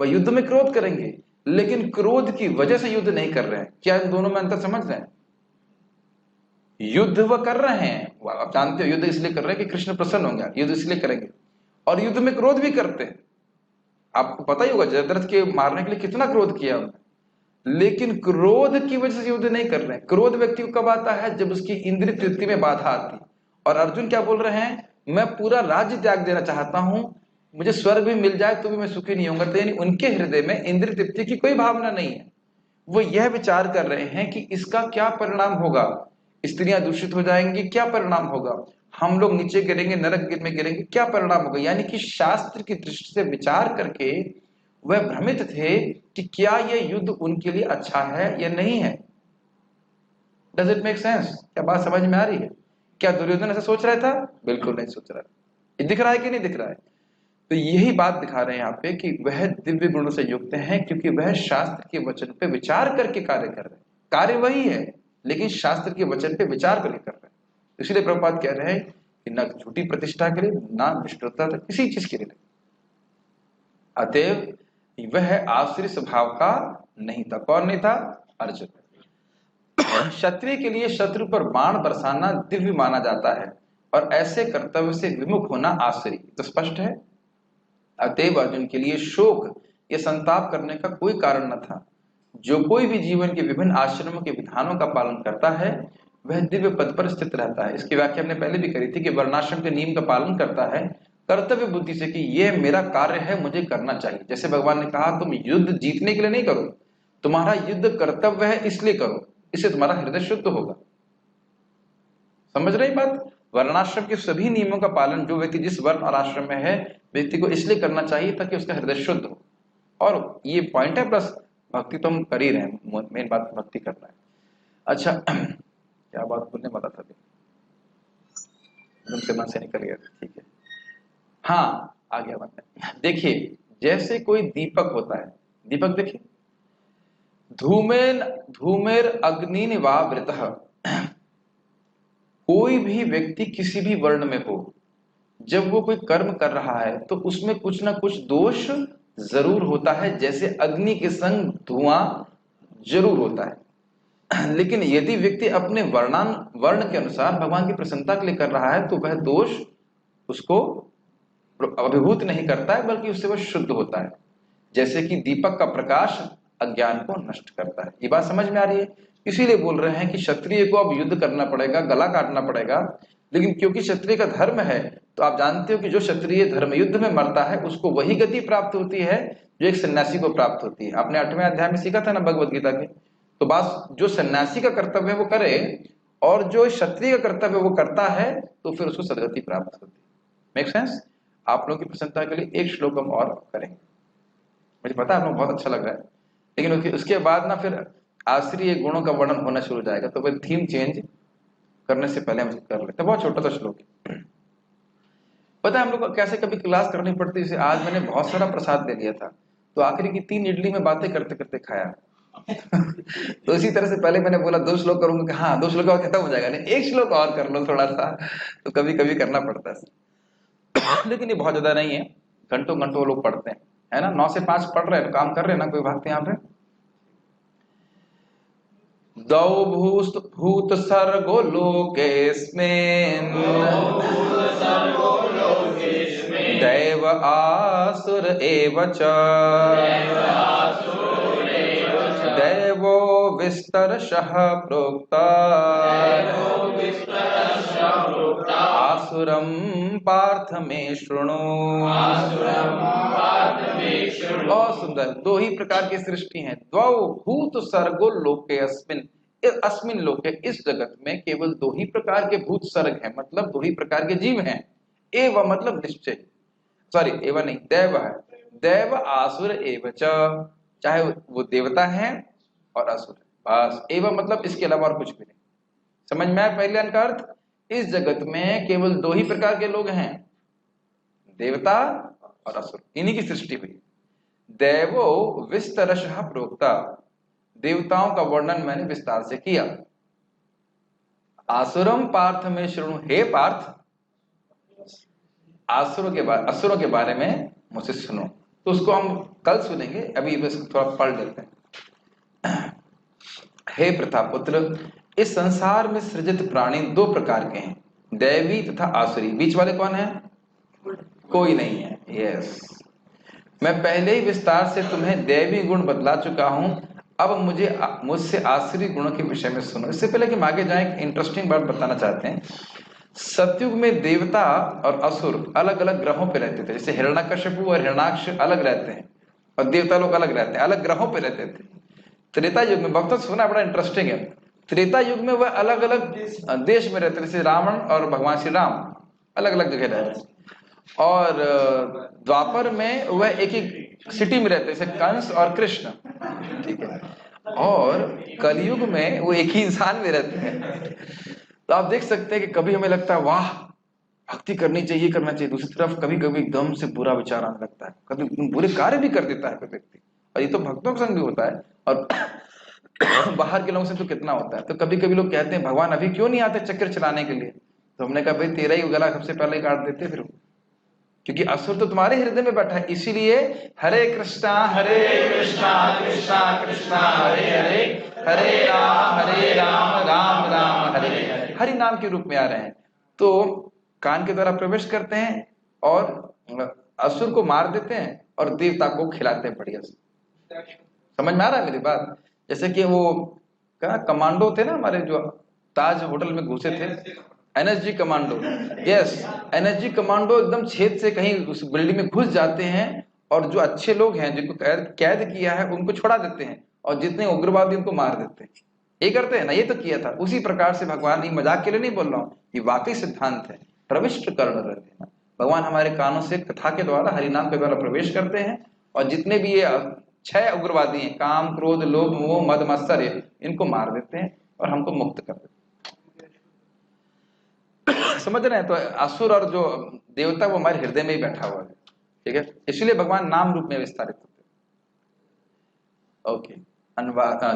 वह युद्ध में क्रोध करेंगे, लेकिन क्रोध की वजह से युद्ध नहीं कर रहे हैं। क्या इन दोनों में अंतर समझ रहे हैं? युद्ध वह कर रहे हैं, आप जानते हो युद्ध इसलिए कर रहे हैं कि कृष्ण प्रसन्न होंगे, युद्ध इसलिए करेंगे, और युद्ध में क्रोध भी करते हैं। आपको पता ही होगा जयद्रथ के मारने के लिए कितना क्रोध किया उन्होंने, लेकिन क्रोध की वजह से युद्ध नहीं कर रहे हैं। क्रोध व्यक्ति को कब आता है? जब उसकी इंद्रिय तृप्ति में बाधा आती है। और अर्जुन क्या बोल रहे हैं? मैं पूरा राज्य त्याग देना चाहता हूं, मुझे स्वर्ग भी मिल जाए तो भी मैं सुखी नहीं होऊंगा। तो यानी उनके हृदय में इंद्रिय तृप्ति की कोई भावना नहीं है। वो यह विचार कर रहे हैं कि इसका क्या परिणाम होगा, स्त्रियां दूषित हो जाएंगी, क्या परिणाम होगा, हम लोग नीचे गिरेंगे, नरक में गिरेंगे, क्या परिणाम होगा। यानी कि शास्त्र की दृष्टि से विचार करके वह भ्रमित थे कि क्या यह युद्ध उनके लिए अच्छा है या नहीं है। Does it make sense? क्या बात समझ में आ रही है? क्या दुर्योधन ऐसा सोच रहा था? बिल्कुल नहीं सोच रहा। ये दिख रहा है कि नहीं दिख रहा है? तो यही बात दिखा रहे हैं यहाँ पे कि वह दिव्य गुणों से युक्त हैं, क्योंकि वह शास्त्र के वचन पे विचार करके कार्य कर रहे हैं। कार्य वही है, लेकिन शास्त्र के वचन पे विचार करके कर रहे हैं। इसलिए प्रभुपाद कह रहे हैं कि न झूठी प्रतिष्ठा के लिए, ना निष्ठुरता, किसी चीज के लिए नहीं। अतएव वह आश्रय स्वभाव का नहीं था। कौन नहीं था? अर्जुन। क्षत्रिय के लिए शत्रु पर बाण बरसाना दिव्य माना जाता है, और ऐसे कर्तव्य से विमुख होना आश्चर्य। तो स्पष्ट है। अतएव अर्जुन के लिए शोक या संताप करने का कोई कारण न था। जो कोई भी जीवन के विभिन्न आश्रमों के विधानों का पालन करता है वह दिव्य पद पर स्थित रहता है। इसकी व्याख्या हमने पहले भी करी थी कि वर्णाश्रम के नियम का पालन करता है कर्तव्य बुद्धि से कि ये मेरा कार्य है, मुझे करना चाहिए। जैसे भगवान ने कहा तुम युद्ध जीतने के लिए नहीं करो, तुम्हारा युद्ध कर्तव्य है इसलिए करो, इससे तुम्हारा हृदय शुद्ध होगा। समझ रहे बात? वर्णाश्रम के सभी नियमों का पालन जो व्यक्ति जिस वर्ण और आश्रम में है, व्यक्ति को इसलिए करना चाहिए ताकि उसका हृदय शुद्ध हो। और ये पॉइंट है, प्लस भक्ति तो हम कर ही रहे हैं, मेन बात भक्ति करना है। अच्छा क्या बात बोलने वाला था, एकदम से मन से निकल गया। ठीक है, हाँ आ गया बात। देखिए जैसे कोई दीपक होता है, दीपक देखिए, धूमेन धूमेर अग्नि वा वृतः, कोई भी व्यक्ति किसी भी वर्ण में हो, जब वो कोई कर्म कर रहा है तो उसमें कुछ ना कुछ दोष जरूर होता है, जैसे अग्नि के संग धुआं जरूर होता है। लेकिन यदि व्यक्ति अपने वर्ण के अनुसार भगवान की प्रसन्नता के लिए कर रहा है तो वह दोष उसको अभिभूत नहीं करता है, बल्कि उससे वह शुद्ध होता है। जैसे कि दीपक का प्रकाश अज्ञान को नष्ट करता है। ये बात समझ में आ रही है? इसीलिए बोल रहे हैं कि क्षत्रिय को अब युद्ध करना पड़ेगा, गला काटना पड़ेगा, लेकिन क्योंकि क्षत्रिय का धर्म है तो आप जानते हो कि जो क्षत्रिय धर्म युद्ध में मरता है उसको वही गति प्राप्त होती है जो एक सन्यासी को प्राप्त होती है। आपने 8वें अध्याय में सीखा था ना भगवत गीता के। तो बात जो सन्यासी का कर्तव्य है वो करे, और जो क्षत्रिय का कर्तव्य वो करता है तो फिर उसको सदगति प्राप्त होती है। Make sense? आप लोगों की प्रसन्नता के लिए एक श्लोक हम और करेंगे, मुझे पता है आप लोग बहुत अच्छा लग रहा है, लेकिन उसके बाद ना फिर आश्रय गुणों का वर्णन होना शुरू हो जाएगा, तो फिर थीम चेंज करने से पहले हम कर लेते हैं। बहुत छोटा सा श्लोक है। पता है हम लोग को कैसे कभी क्लास करनी पड़ती है। जैसे आज मैंने बहुत सारा प्रसाद दे दिया था, तो आखिरी की 3 इडली में बातें करते करते खाया। तो इसी तरह से पहले मैंने बोला 2 श्लोक करूंगा, हां 2 श्लोक और खत्म हो जाएगा, नहीं 1 श्लोक और कर लो थोड़ा सा, तो कभी कभी करना पड़ता है। लेकिन ये बहुत ज्यादा नहीं है, घंटों घंटों लोग पढ़ते हैं, है ना। 9 से 5 पढ़ रहे हैं, काम कर रहे हैं ना, कोई भागते यहाँ पे। दौ भूत सर्गो लोकेस्मिन् दैव आसुर एव च दैवो विस्तरशः प्रोक्ता आसुरं पार्थ मे शृणु। बहुत सुंदर। 2 ही प्रकार की सृष्टि है। द्वौ भूत सर्गो लोके अस्मिन्, अस्मिन् लोके, इस जगत में केवल 2 ही प्रकार के भूत सर्ग हैं, मतलब 2 ही प्रकार के जीव हैं। एव मतलब निश्चय, सॉरी एव नहीं, दैव है। दैव आसुर एव च, चाहे वो देवता है और असुर है, बस। एव मतलब इसके अलावा और कुछ भी नहीं। समझ में आया पहले का अर्थ? इस जगत में केवल 2 ही प्रकार के लोग हैं, देवता और असुर, इन्हीं की सृष्टि हुई। देवो विस्तरशः प्रोक्ता, देवताओं का वर्णन मैंने विस्तार से किया। आसुरम पार्थ में शृणु, हे पार्थ असुरों के बारे में मुझसे सुनो। तो उसको हम कल सुनेंगे, अभी बस थोड़ा पढ़ लेते हैं। हे प्रतापपुत्र, इस संसार में सृजित प्राणी 2 प्रकार के हैं, दैवी तथा आसुरी। बीच वाले कौन है? कोई नहीं है। यस, मैं पहले ही विस्तार से तुम्हें दैवी गुण बतला चुका हूं, अब मुझसे आसुरी गुणों के विषय में सुनो। इससे पहले कि हम आगे जाएं, एक इंटरेस्टिंग बात बताना चाहते हैं। सतयुग में देवता और असुर अलग अलग ग्रहों पे रहते थे। जैसे हिरण्यकश्यपु और हिरण्याक्ष अलग रहते हैं और देवता लोग अलग रहते हैं, अलग ग्रहों पे रहते थे। त्रेता युग में, भक्तों सुना, बड़ा इंटरेस्टिंग है। त्रेता युग में वह अलग अलग देश में रहते थे। जैसे रावण और भगवान श्री राम अलग अलग जगह रहते थे, और द्वापर में वह एक एक सिटी में रहते, जैसे कंस और कृष्ण, ठीक है। और कलयुग में वो एक ही इंसान में रहते हैं। तो आप देख सकते हैं कि कभी हमें लगता है वाह भक्ति करनी चाहिए, करना चाहिए, दूसरी तरफ कभी कभी एकदम से बुरा विचार आने लगता है, कभी बुरे कार्य भी कर देता है कोई व्यक्ति। और ये तो भक्तों के संग भी होता है, और बाहर के लोगों से तो कितना होता है। तो कभी कभी लोग कहते हैं भगवान अभी क्यों नहीं आते चक्कर चलाने के लिए? तो हमने कहा भाई तेरा ही गला सबसे पहले काट देते फिर, क्योंकि असुर तो तुम्हारे हृदय में बैठा है। इसीलिए हरे कृष्णा कृष्णा कृष्णा हरे हरे, हरे राम राम राम हरे हरे, हरि नाम के रूप में आ रहे हैं। तो कान के द्वारा प्रवेश करते हैं और असुर को मार देते हैं और देवता को खिलाते हैं बढ़िया से। समझ में आ रहा है मेरी बात? जैसे कि वो क्या कमांडो थे ना हमारे, जो ताज होटल में घुसे थे, NSG commando, yes, NSG commando एकदम छेद से कहीं उस बिल्डिंग में घुस जाते हैं और जो अच्छे लोग हैं जिनको कैद किया है उनको छोड़ा देते हैं और जितने उग्रवादी उनको मार देते हैं। ये करते हैं ना, ये तो किया था। उसी प्रकार से भगवान, ये मजाक के लिए नहीं बोल रहा हूँ, ये वाकई सिद्धांत है। प्रविष्ट कर्ण रहते हैं, भगवान हमारे कानों से कथा के द्वारा, हरिनाम के द्वारा प्रवेश करते हैं और जितने भी ये 6 उग्रवादी हैं, काम, क्रोध, लोभ, मोह, मद, मत्सर्य, इनको मार देते हैं और हमको मुक्त कर देते हैं। समझ रहे हैं? तो असुर और जो देवता वो हमारे हृदय में ही बैठा हुआ है, ठीक है? इसलिए भगवान नाम रूप में विस्तारित होते हैं। ओके,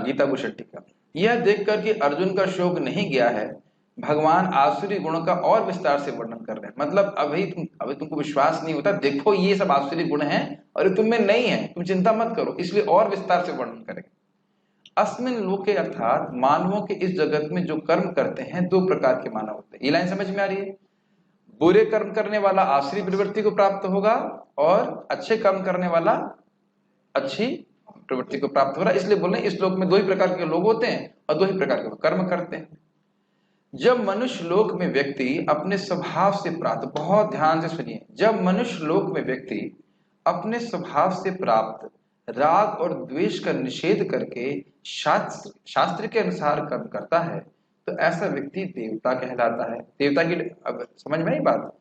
गीता भूषण टीका। यह देखकर कि अर्जुन का शोक नहीं गया है, भगवान आसुरी गुणों का और विस्तार से वर्णन कर रहे हैं। मतलब अभी तुमको विश्वास नहीं होता, देखो ये सब आसुरी गुण हैं और ये तुम में नहीं है, तुम चिंता मत करो, इसलिए और विस्तार से वर्णन करेंगे। अस्मिन लोके अर्थात मानवों के इस जगत में जो कर्म करते हैं, 2 प्रकार के मानव होते हैं। ये लाइन समझ में आ रही है? बुरे कर्म करने वाला आसुरी प्रवृत्ति को प्राप्त होगा और अच्छे कर्म करने वाला अच्छी प्रवृत्ति को प्राप्त हो रहा है। इसलिए बोल रहे हैं इस लोक में 2 ही प्रकार के लोग होते हैं और 2 ही प्रकार के कर्म करते हैं। जब मनुष्य लोक में व्यक्ति अपने स्वभाव से प्राप्त, बहुत ध्यान से सुनिए, जब मनुष्य लोक में व्यक्ति अपने स्वभाव से प्राप्त राग और द्वेष का निषेध करके शास्त्र के अनुसार कर्म करता है तो ऐसा व्यक्ति देवता कहलाता है। देवता की, अब समझ में आई बात?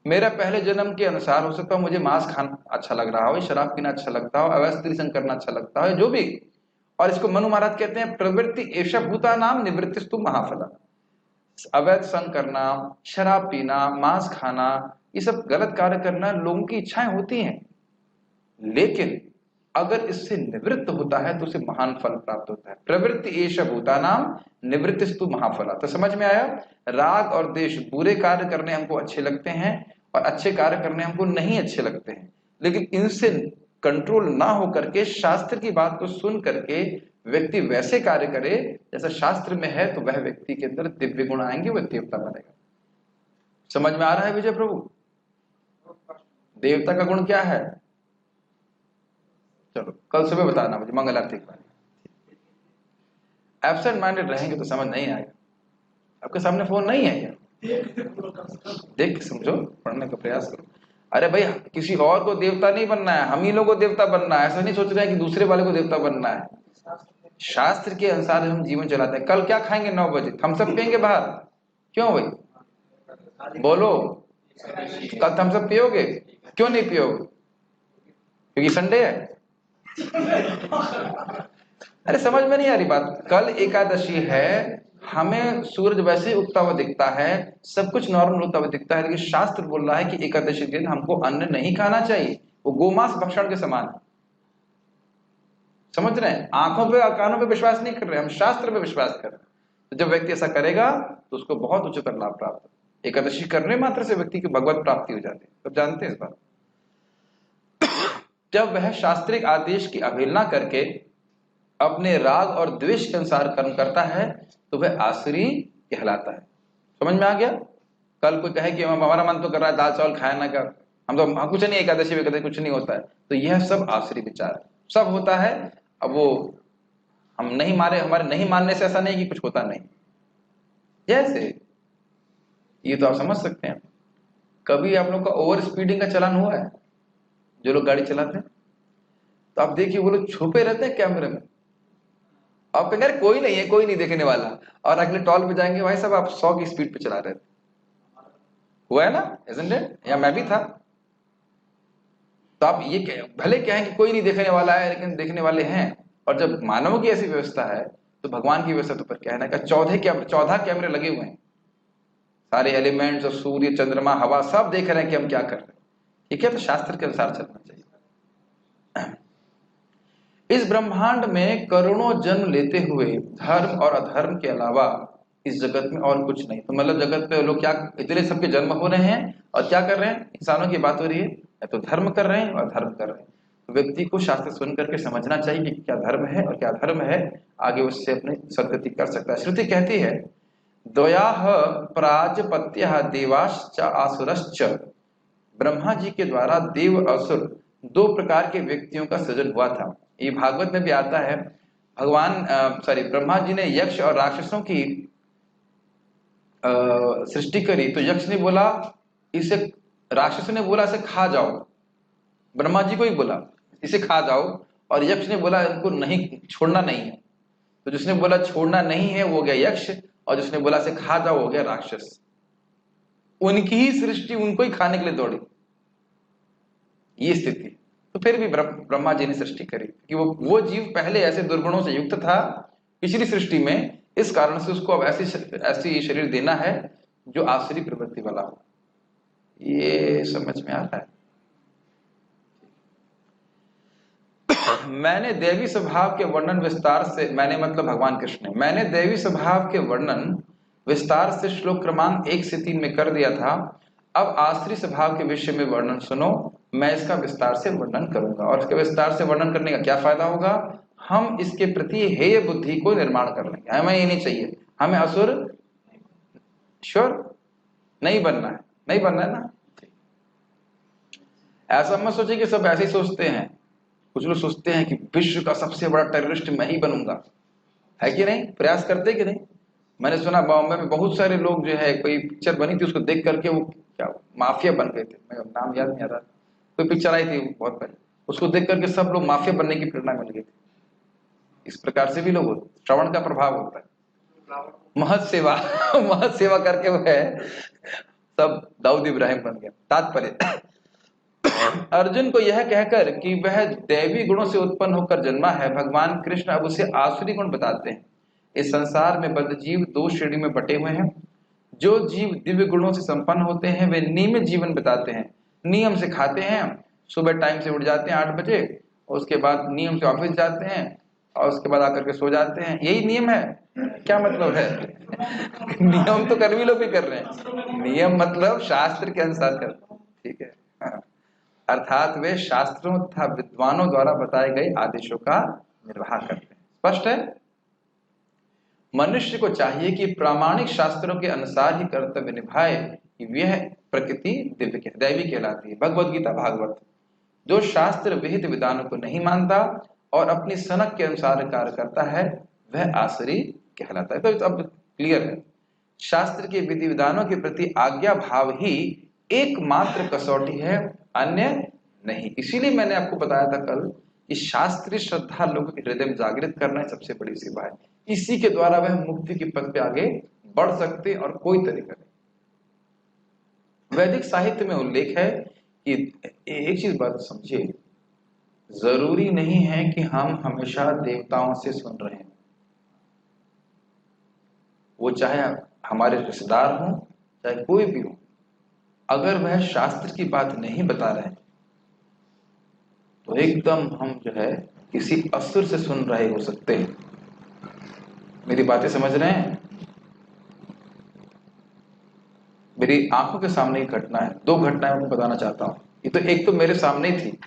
मेरा पहले जन्म के अनुसार हो सकता है मुझे मांस खाना अच्छा लग रहा हो, शराब पीना अच्छा लगता हो, अवैध स्त्री संग करना अच्छा लगता हो, जो भी, और इसको मनु महाराज कहते हैं प्रवृत्ति एषा भूता नाम निवृत्तिस्तु महाफला। अवैध संग करना, शराब पीना, मांस खाना, ये सब गलत कार्य करना लोगों की इच्छाएं होती हैं, लेकिन अगर इससे निवृत्त होता है तो उसे महान फल प्राप्त होता है। प्रवृत्ति एष भूतानाम निवृत्तिस्तु महाफला। तो समझ में आया? राग और द्वेष, बुरे कार्य करने हमको अच्छे लगते हैं और अच्छे कार्य करने हमको नहीं अच्छे लगते हैं, लेकिन इनसे कंट्रोल ना हो करके शास्त्र की बात को सुन करके व्यक्ति वैसे कार्य करे जैसा शास्त्र में है, तो वह व्यक्ति के अंदर दिव्य गुण आएंगे, वह देवता बनेगा। समझ में आ रहा है विजय प्रभु? देवता का गुण क्या है? चलो कल सुबह बताना मुझे मंगल आरती के बारे में। एब्सेंट माइंडेड रहेंगे तो समझ नहीं आएगा। आपके सामने फोन नहीं है क्या? देख के समझो, पढ़ने का प्रयास करो। अरे भाई, किसी और को देवता नहीं बनना है, हम ही लोगों को देवता बनना है। ऐसा नहीं सोच रहे हैं कि दूसरे वाले को देवता बनना है। शास्त्र के अनुसार हम जीवन चलाते हैं। कल क्या खाएंगे 9 बजे? हम सब पियेंगे बाहर? क्यों भाई बोलो? कल थम्स अप पियोगे? क्यों नहीं पियोगे? क्योंकि संडे है। अरे समझ में नहीं आ रही बात? कल एकादशी है, हमें सूरज वैसे ही उगता हुआ दिखता है, सब कुछ नॉर्मल होता हुआ दिखता है, लेकिन शास्त्र बोल रहा है कि एकादशी के दिन हमको अन्न नहीं खाना चाहिए, वो गोमांस भक्षण के समान है। समझ रहे हैं? आंखों पे और कानों पे विश्वास नहीं कर रहे, हम शास्त्र पे विश्वास कर रहे हैं। तो जब व्यक्ति ऐसा करेगा तो उसको बहुत उच्चतर लाभ प्राप्त है। एकादशी करने मात्र से व्यक्ति की भगवत प्राप्ति हो जाती है। सब जानते हैं इस बात। जब वह शास्त्रिक आदेश की अवहेलना करके अपने राग और द्वेष के अनुसार कर्म करता है तो वह आसुरी कहलाता है। समझ में आ गया? कल कोई कहे कि हमारा मन तो कर रहा है दाल चावल खाया ना कर, हम तो कुछ नहीं, एकादशी कुछ नहीं होता है, तो यह सब आसुरी विचार सब होता है। अब वो हम नहीं मारे, हमारे नहीं मानने से ऐसा नहीं कि कुछ होता नहीं। जैसे ये तो आप समझ सकते हैं, कभी आप लोग का ओवर स्पीडिंग का चलन हुआ है? जो लोग गाड़ी चलाते हैं तो आप देखिए वो लोग छुपे रहते हैं कैमरे में। आप कहेंगे कोई नहीं है, कोई नहीं देखने वाला, और अगले टॉल पे जाएंगे, भाई साहब आप 100 की स्पीड पे चला रहे थे। हुआ है ना, isn't it? या मैं भी था। तो आप ये भले कहें कि कोई नहीं देखने वाला है, लेकिन देखने वाले हैं। और जब मानवों की ऐसी व्यवस्था है तो भगवान की व्यवस्था तो पर कहना का 14 कैमरे लगे हुए हैं, सारे एलिमेंट्स और सूर्य, चंद्रमा, हवा सब देख रहे हैं कि हम क्या कर रहे हैं। ठीक है, तो शास्त्र के अनुसार चलना चाहिए। इस ब्रह्मांड में करोड़ों जन्म लेते हुए धर्म और अधर्म के अलावा इस जगत में और कुछ नहीं। तो मतलब जगत पे लोग क्या इतने सबके जन्म हो रहे हैं और क्या कर रहे हैं? इंसानों की बात हो रही है, या तो धर्म कर रहे हैं और धर्म कर रहे हैं। तो व्यक्ति को शास्त्र सुन करके समझना चाहिए कि क्या धर्म है और क्या धर्म है, आगे उससे अपनी सद्गति कर सकता है। श्रुति कहती है द्वयाः प्राजपत्यः देवाश्च आसुरश्च। ब्रह्मा जी के द्वारा देव असुर 2 प्रकार के व्यक्तियों का सृजन हुआ था। ये भागवत में भी आता है। ब्रह्मा जी ने यक्ष और राक्षसों की सृष्टि करी तो यक्ष ने बोला इसे, राक्षस ने बोला इसे खा जाओ, ब्रह्मा जी को ही बोला इसे खा जाओ, और यक्ष ने बोला इनको नहीं छोड़ना नहीं है। तो जिसने बोला छोड़ना नहीं है वो हो गया यक्ष, और जिसने बोला इसे खा जाओ हो गया राक्षस। उनकी ही सृष्टि उनको ही खाने के लिए दौड़ी, ये स्थिति। तो फिर भी ब्रह्मा जी ने सृष्टि करी कि वो जीव पहले ऐसे दुर्गुणों से युक्त था पिछली सृष्टि में, इस कारण से उसको अब ऐसी शरीर देना है जो आसुरी प्रवृत्ति वाला हो। ये समझ में आ रहा है? मैंने दैवी स्वभाव के वर्णन विस्तार से, मैंने मतलब भगवान कृष्ण ने, मैंने दैवी स्वभाव के वर्णन विस्तार से श्लोक क्रमांक 1 से 3 में कर दिया था। अब आसुरी स्वभाव के विषय में वर्णन सुनो, मैं इसका विस्तार से वर्णन करूंगा। और इसके विस्तार से वर्णन करने का क्या फायदा होगा? हम इसके प्रति हेय बुद्धि को निर्माण कर लेंगे। हमें ये नहीं चाहिए, हमें असुर श्योर नहीं बनना है, नहीं बनना है ना। ऐसा मत सोचिए कि सब ऐसे ही सोचते हैं। कुछ लोग सोचते हैं कि विश्व का सबसे बड़ा टेररिस्ट मैं ही बनूंगा, है कि नहीं? प्रयास करते कि नहीं? मैंने सुना बॉम्बे में बहुत सारे लोग जो है, कोई पिक्चर बनी थी उसको देख करके वो क्या माफिया बन गए थे। मैं नाम याद नहीं आ रहा, कोई पिक्चर आई थी बहुत पहले, उसको देख करके सब लोग माफिया बनने की प्रेरणा मिल गई थी। इस प्रकार से भी लोग, श्रवण का प्रभाव होता है। महत सेवा महत सेवा करके वो है सब दाऊद इब्राहिम बन गया। तात्पर्य अर्जुन को यह कहकर कि वह दैवी गुणों से उत्पन्न होकर जन्मा है, भगवान कृष्ण अब उसे आसुरी गुण बताते हैं। इस संसार में बद्ध जीव 2 श्रेणी में बटे हुए हैं। जो जीव दिव्य गुणों से संपन्न होते हैं वे नियमित जीवन बिताते हैं, नियम से खाते हैं, सुबह टाइम से उठ जाते हैं 8 बजे, और उसके बाद नियम से ऑफिस जाते हैं, और उसके बाद आकर के सो जाते हैं। यही नियम है? क्या मतलब है? नियम तो कर्मी लोग भी कर रहे हैं, नियम मतलब शास्त्र के अनुसार करते हैं, ठीक है। हाँ। अर्थात वे शास्त्रों तथा विद्वानों द्वारा बताए गए आदेशों का निर्वाह करते हैं। स्पष्ट है? मनुष्य को चाहिए कि प्रामाणिक शास्त्रों के अनुसार ही कर्तव्य निभाए, कि वह प्रकृति दिव्य दैवी कहलाती है। भगवद गीता भागवत। जो शास्त्र विहित विधानों को नहीं मानता और अपनी सनक के अनुसार कार्य करता है वह आसुरी कहलाता है। तो अब क्लियर है, शास्त्र के विधि विधानों के प्रति आज्ञा भाव ही एकमात्र कसौटी है, अन्य नहीं। इसीलिए मैंने आपको बताया था कल कि शास्त्रीय श्रद्धा लोगों के हृदय में जागृत करना है सबसे बड़ी सेवा है। इसी के द्वारा वह मुक्ति के पथ पे आगे बढ़ सकते और कोई तरीका नहीं। वैदिक साहित्य में उल्लेख है कि एक चीज बात समझिए, जरूरी नहीं है कि हम हमेशा देवताओं से सुन रहे हैं। वो चाहे हमारे रिश्तेदार हों चाहे कोई भी हो, अगर वह शास्त्र की बात नहीं बता रहे तो एकदम हम जो है किसी असुर से सुन रहे हो सकते हैं। मेरी बातें समझ रहे हैं? मेरी आंखों के सामने ही घटना है, 2 घटनाएं मैं बताना चाहता हूं। ये तो एक तो मेरे सामने ही थी।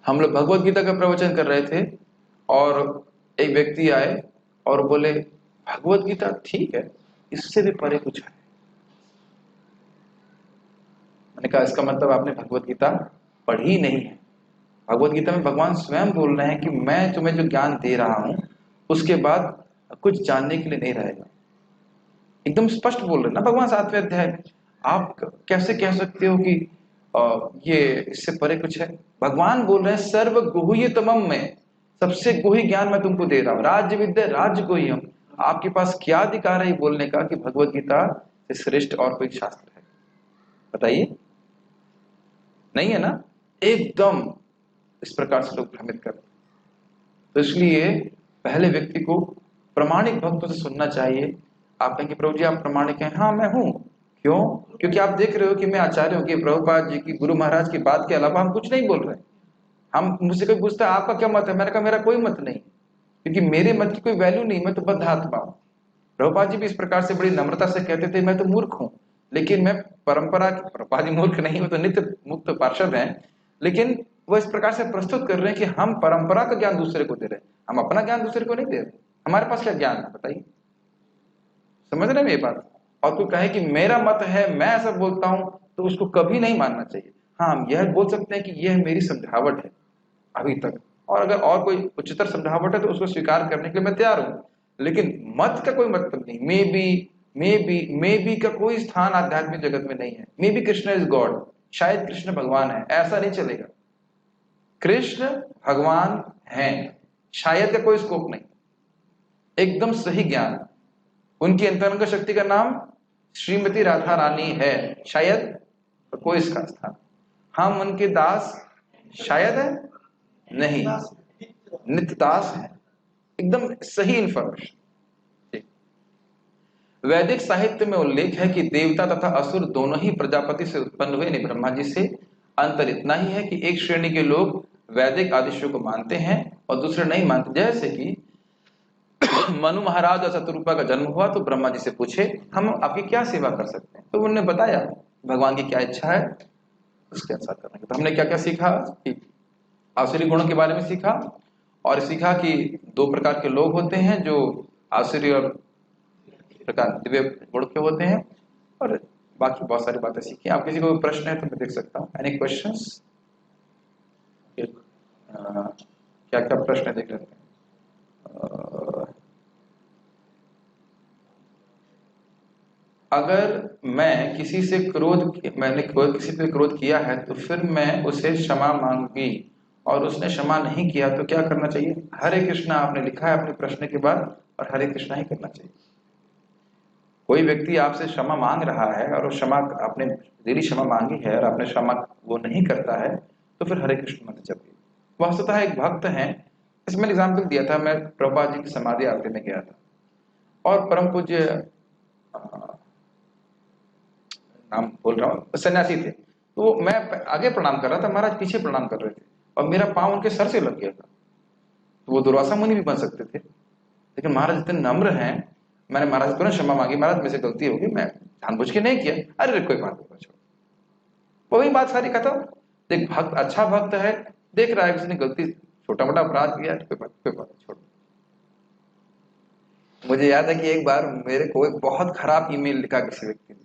हम लोग भगवत गीता का प्रवचन कर रहे थे और एक व्यक्ति आए और बोले भगवत गीता ठीक है, इससे भी परे कुछ है। मैंने कहा इसका मतलब आपने भगवत गीता पढ़ी नहीं है। भगवत गीता में भगवान स्वयं बोल रहे हैं कि मैं तुम्हें जो ज्ञान दे रहा हूं उसके बाद कुछ जानने के लिए नहीं रहेगा। एकदम स्पष्ट बोल रहे हैं ना भगवान 7वें अध्याय। आप कैसे कह सकते हो कि ये इससे परे कुछ है? भगवान बोल रहे हैं सर्व गुह्यतमम में, सबसे गुह्य ज्ञान मैं तुमको दे रहा हूं। राज्य विद्या राज्य गुह्यम। आपके पास क्या अधिकार है बोलने का कि भगवत गीता से श्रेष्ठ और कोई शास्त्र है? बताइए, नहीं है ना? एकदम इस प्रकार से लोग भ्रमित करते। तो इसलिए पहले व्यक्ति को प्रामाणिक भक्तों से सुनना चाहिए। आप कहेंगे प्रभु जी आप प्रामाणिक हैं? हाँ मैं हूं। क्यों? क्योंकि आप देख रहे हो कि मैं आचार्य हूं, कि प्रभुपाद जी की गुरु महाराज की बात के अलावा हम कुछ नहीं बोल रहे। हम मुझसे कोई पूछता है आपका क्या मत है, मैंने कहा मेरा कोई मत नहीं, क्योंकि मेरे मत की कोई वैल्यू नहीं, मैं तो बद्ध आत्मा हूं। प्रभुपाद जी भी इस प्रकार से बड़ी नम्रता से कहते थे मैं तो मूर्ख हूं, लेकिन मैं परंपरा, प्रभुपाद जी मूर्ख नहीं, वो तो नित्य मुक्त पार्षद हैं, लेकिन वो इस प्रकार से प्रस्तुत कर रहे हैं कि हम परंपरा का ज्ञान दूसरे को दे रहे हैं, हम अपना ज्ञान दूसरे को नहीं दे रहे। हमारे पास क्या ज्ञान है बताइए? समझ रहे हैं ये बात? और कोई कहे कि मेरा मत है मैं ऐसा बोलता हूं तो उसको कभी नहीं मानना चाहिए। हाँ हम यह बोल सकते हैं कि यह मेरी समझावट है अभी तक, और अगर और कोई उच्चतर समझावट है तो उसको स्वीकार करने के लिए मैं तैयार हूं, लेकिन मत का कोई मतलब नहीं। मे बी मे बी का कोई स्थान आध्यात्मिक जगत में नहीं है। May be Krishna is God, शायद कृष्ण भगवान है, ऐसा नहीं चलेगा। कृष्ण भगवान हैं, शायद का कोई स्कोप नहीं, एकदम सही ज्ञान। उनकी अंतरंग शक्ति का नाम श्रीमती राधा रानी है, शायद तो कोई इसका स्थान। हम उनके दास शायद है नहीं, नित्य दास है, एकदम सही इंफॉर्मेशन। वैदिक साहित्य में उल्लेख है कि देवता तथा असुर दोनों ही प्रजापति से उत्पन्न हुए, नहीं ब्रह्मा जी से। अंतर इतना ही है कि एक श्रेणी के लोग वैदिक आदेशों को मानते हैं और दूसरे नहीं मानते। जैसे कि मनु महाराज और शत्रुपा का जन्म हुआ तो ब्रह्मा जी से पूछे हम आपकी क्या सेवा कर सकते हैं, तो उन्होंने बताया भगवान की क्या इच्छा है उसके अनुसार करना। तो हमने क्या क्या सीखा कि आसुरी गुणों के बारे में सीखा, और सीखा कि दो प्रकार के लोग होते हैं जो आसुरी और प्रकार दिव्य गुण के होते हैं, और बाकी बहुत सारी बातें सीखी। आप किसी को प्रश्न है तो मैं देख सकता हूँ। Any questions? क्या क्या प्रश्न देख रहे हैं? अगर मैं किसी से मैंने किसी पे क्रोध किया है तो फिर मैं उसे क्षमा मांगी और उसने क्षमा नहीं किया तो क्या करना चाहिए? हरे कृष्णा आपने लिखा है अपने प्रश्न के बाद, और हरे कृष्णा ही करना चाहिए। कोई व्यक्ति आपसे क्षमा मांग रहा है और क्षमा आपने दिली क्षमा मांगी है और आपने क्षमा वो नहीं करता है तो फिर हरे कृष्ण मत जपिए। वस्तुतः एक भक्त है, इसमें एग्जाम्पल दिया था, मैं प्रभुपाद जी की समाधि आरती में गया था और परम पूज्य नाम बोल रहा हूँ सन्यासी थे, तो मैं आगे प्रणाम कर रहा था, महाराज पीछे प्रणाम कर रहे थे और मेरा पांव उनके सर से लग गया था। तो वो दुर्वासा मुनि भी बन सकते थे, लेकिन महाराज इतने नम्र हैं, मैंने महाराज को ना क्षमा मांगी, महाराज मेरे से गलती होगी, मैं जानबूझ के नहीं किया। अरे कोई बात नहीं, छोड़, वही बात सारी खत्म। देख भक्त अच्छा भक्त है, देख रहा है किसी ने गलती छोटा मोटा अपराध किया, कोई बात छोड़। मुझे याद है कि एक बार मेरे को एक बहुत खराब ईमेल लिखा किसी व्यक्ति ने,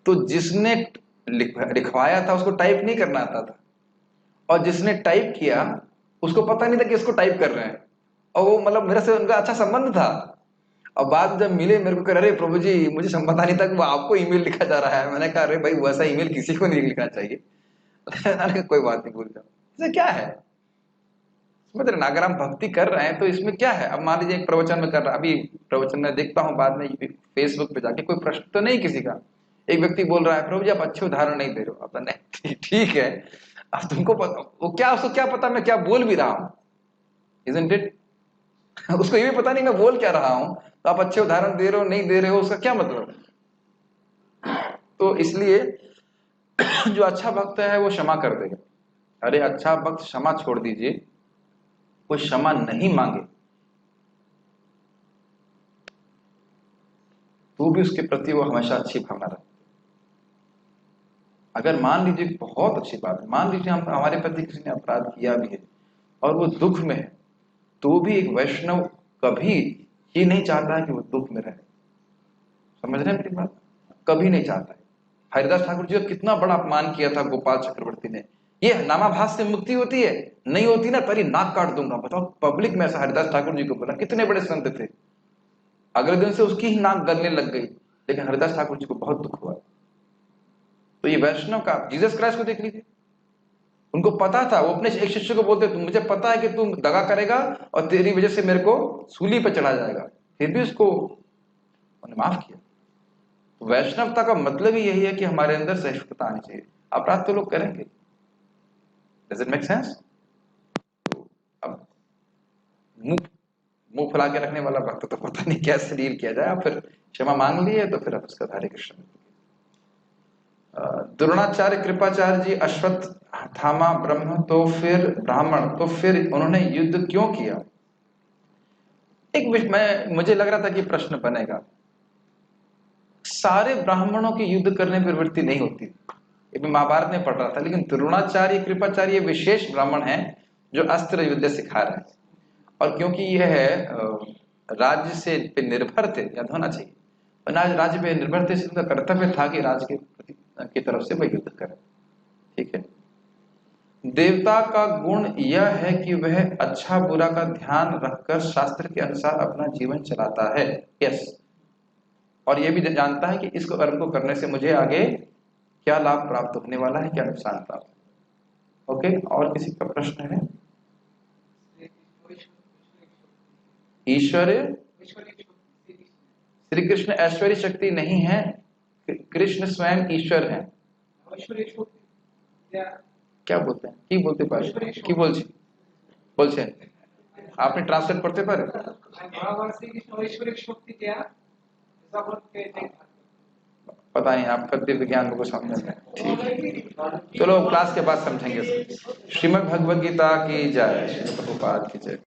तो जिसने लिखवाया था उसको टाइप नहीं करना आता था, और जिसने टाइप किया उसको पता नहीं था कि इसको टाइप कर रहे हैं, और वो मतलब मेरे से उनका अच्छा संबंध था। और बाद में जब मिले मेरे को कह रहे प्रभु जी मुझे पता नहीं था कि वो आपको ईमेल लिखा जा रहा है। मैंने कहा अरे भाई वैसा ईमेल किसी को नहीं लिखना चाहिए। कोई बात नहीं, भूल जाओ, इसमें क्या है, इसमें अगर हम भक्ति कर रहे हैं तो इसमें क्या है। अब मान लीजिए एक प्रवचन में कर रहा, अभी प्रवचन में देखता हूँ बाद में फेसबुक पे जाके, कोई प्रश्न तो नहीं किसी का, एक व्यक्ति बोल रहा है प्रभु जी आप अच्छे उदाहरण नहीं दे रहे हो। अब नहीं ठीक है, अब तुमको पता वो क्या, उसको क्या पता मैं क्या बोल भी रहा हूँ, इजंट इट? उसको ये भी पता नहीं मैं बोल क्या रहा हूं, तो आप अच्छे उदाहरण दे रहे हो नहीं दे रहे हो उसका क्या मतलब? तो इसलिए जो अच्छा भक्त है वो क्षमा कर देगा। अरे अच्छा भक्त क्षमा छोड़ दीजिए, वो क्षमा नहीं मांगे तो भी उसके प्रति वो हमेशा अच्छी भावना रखते। अगर मान लीजिए बहुत अच्छी बात है, मान लीजिए हम हमारे प्रति किसी ने अपराध किया भी है और वो दुख में है, तो भी एक वैष्णव कभी ये नहीं चाहता है कि वो दुख में रहे। समझ रहे हैं मेरी बात? कभी नहीं चाहता है। हरिदास ठाकुर जी का कितना बड़ा अपमान किया था गोपाल चक्रवर्ती ने। ये नामाभास से मुक्ति होती है? नहीं होती ना, तेरी नाक काट दूंगा। बताओ पब्लिक में ऐसा हरिदास ठाकुर जी को बोला, कितने बड़े संत थे। अगले दिन से उसकी ही नाक गलने लग गई, लेकिन हरिदास ठाकुर जी को बहुत दुख हुआ। तो ये वैष्णव का, जीसस क्राइस्ट को देख लीजिए, उनको पता था, वो अपने एक शिष्य को बोलते तुम मुझे पता है कि तुम दगा करेगा और तेरी वजह से मेरे को सूली पर चढ़ा जाएगा, फिर भी उसको उन्होंने माफ किया। तो वैष्णवता का मतलब ही यही है कि हमारे अंदर सहिष्णुता आनी चाहिए। अपराध तो लोग करेंगे, डज इट मेक सेंस? तो अब मुंह फुला के रखने वाला भक्त तो पता नहीं कैसे डील किया जाए। आप फिर क्षमा मांग लिए तो फिर आप उसका हरे कृष्ण। द्रोणाचार्य कृपाचार्य जी अश्वत्थामा ब्रह्म तो फिर ब्राह्मण, तो फिर उन्होंने युद्ध क्यों किया? मुझे लग रहा था कि प्रश्न बनेगा। सारे ब्राह्मणों की युद्ध करने पर वृत्ति नहीं होती, ये मैं महाभारत में पढ़ रहा था, लेकिन द्रोणाचार्य कृपाचार्य विशेष ब्राह्मण हैं जो अस्त्र युद्ध सिखा रहे हैं। और क्योंकि यह राज्य से पे निर्भर थे, याद होना चाहिए, राज्य पे निर्भर थे, उनका कर्तव्य था कि राज्य की तरफ से वह युद्ध करें। ठीक है। देवता का गुण यह है कि वह अच्छा बुरा का ध्यान रखकर शास्त्र के अनुसार अपना जीवन चलाता है। यस, और ये भी जानता है कि इस कर्म को करने से मुझे आगे क्या लाभ प्राप्त होने वाला है, क्या नुकसान प्राप्त। ओके, और किसी का प्रश्न है? ईश्वर, श्री कृष्ण ऐश्वर्य शक्ति नहीं है, कृष्ण स्वयं ईश्वर है। क्या बोलते हैं, কি বলতে পারে, কি বলছি বলছেন আপনি ট্রান্সলেট করতে পারেন? पता नहीं, आपका दिव्य ज्ञान को समझ में। ठीक है, चलो क्लास के बाद समझेंगे। श्रीमद् भगवद गीता की जय, श्री प्रभुपाद की जय।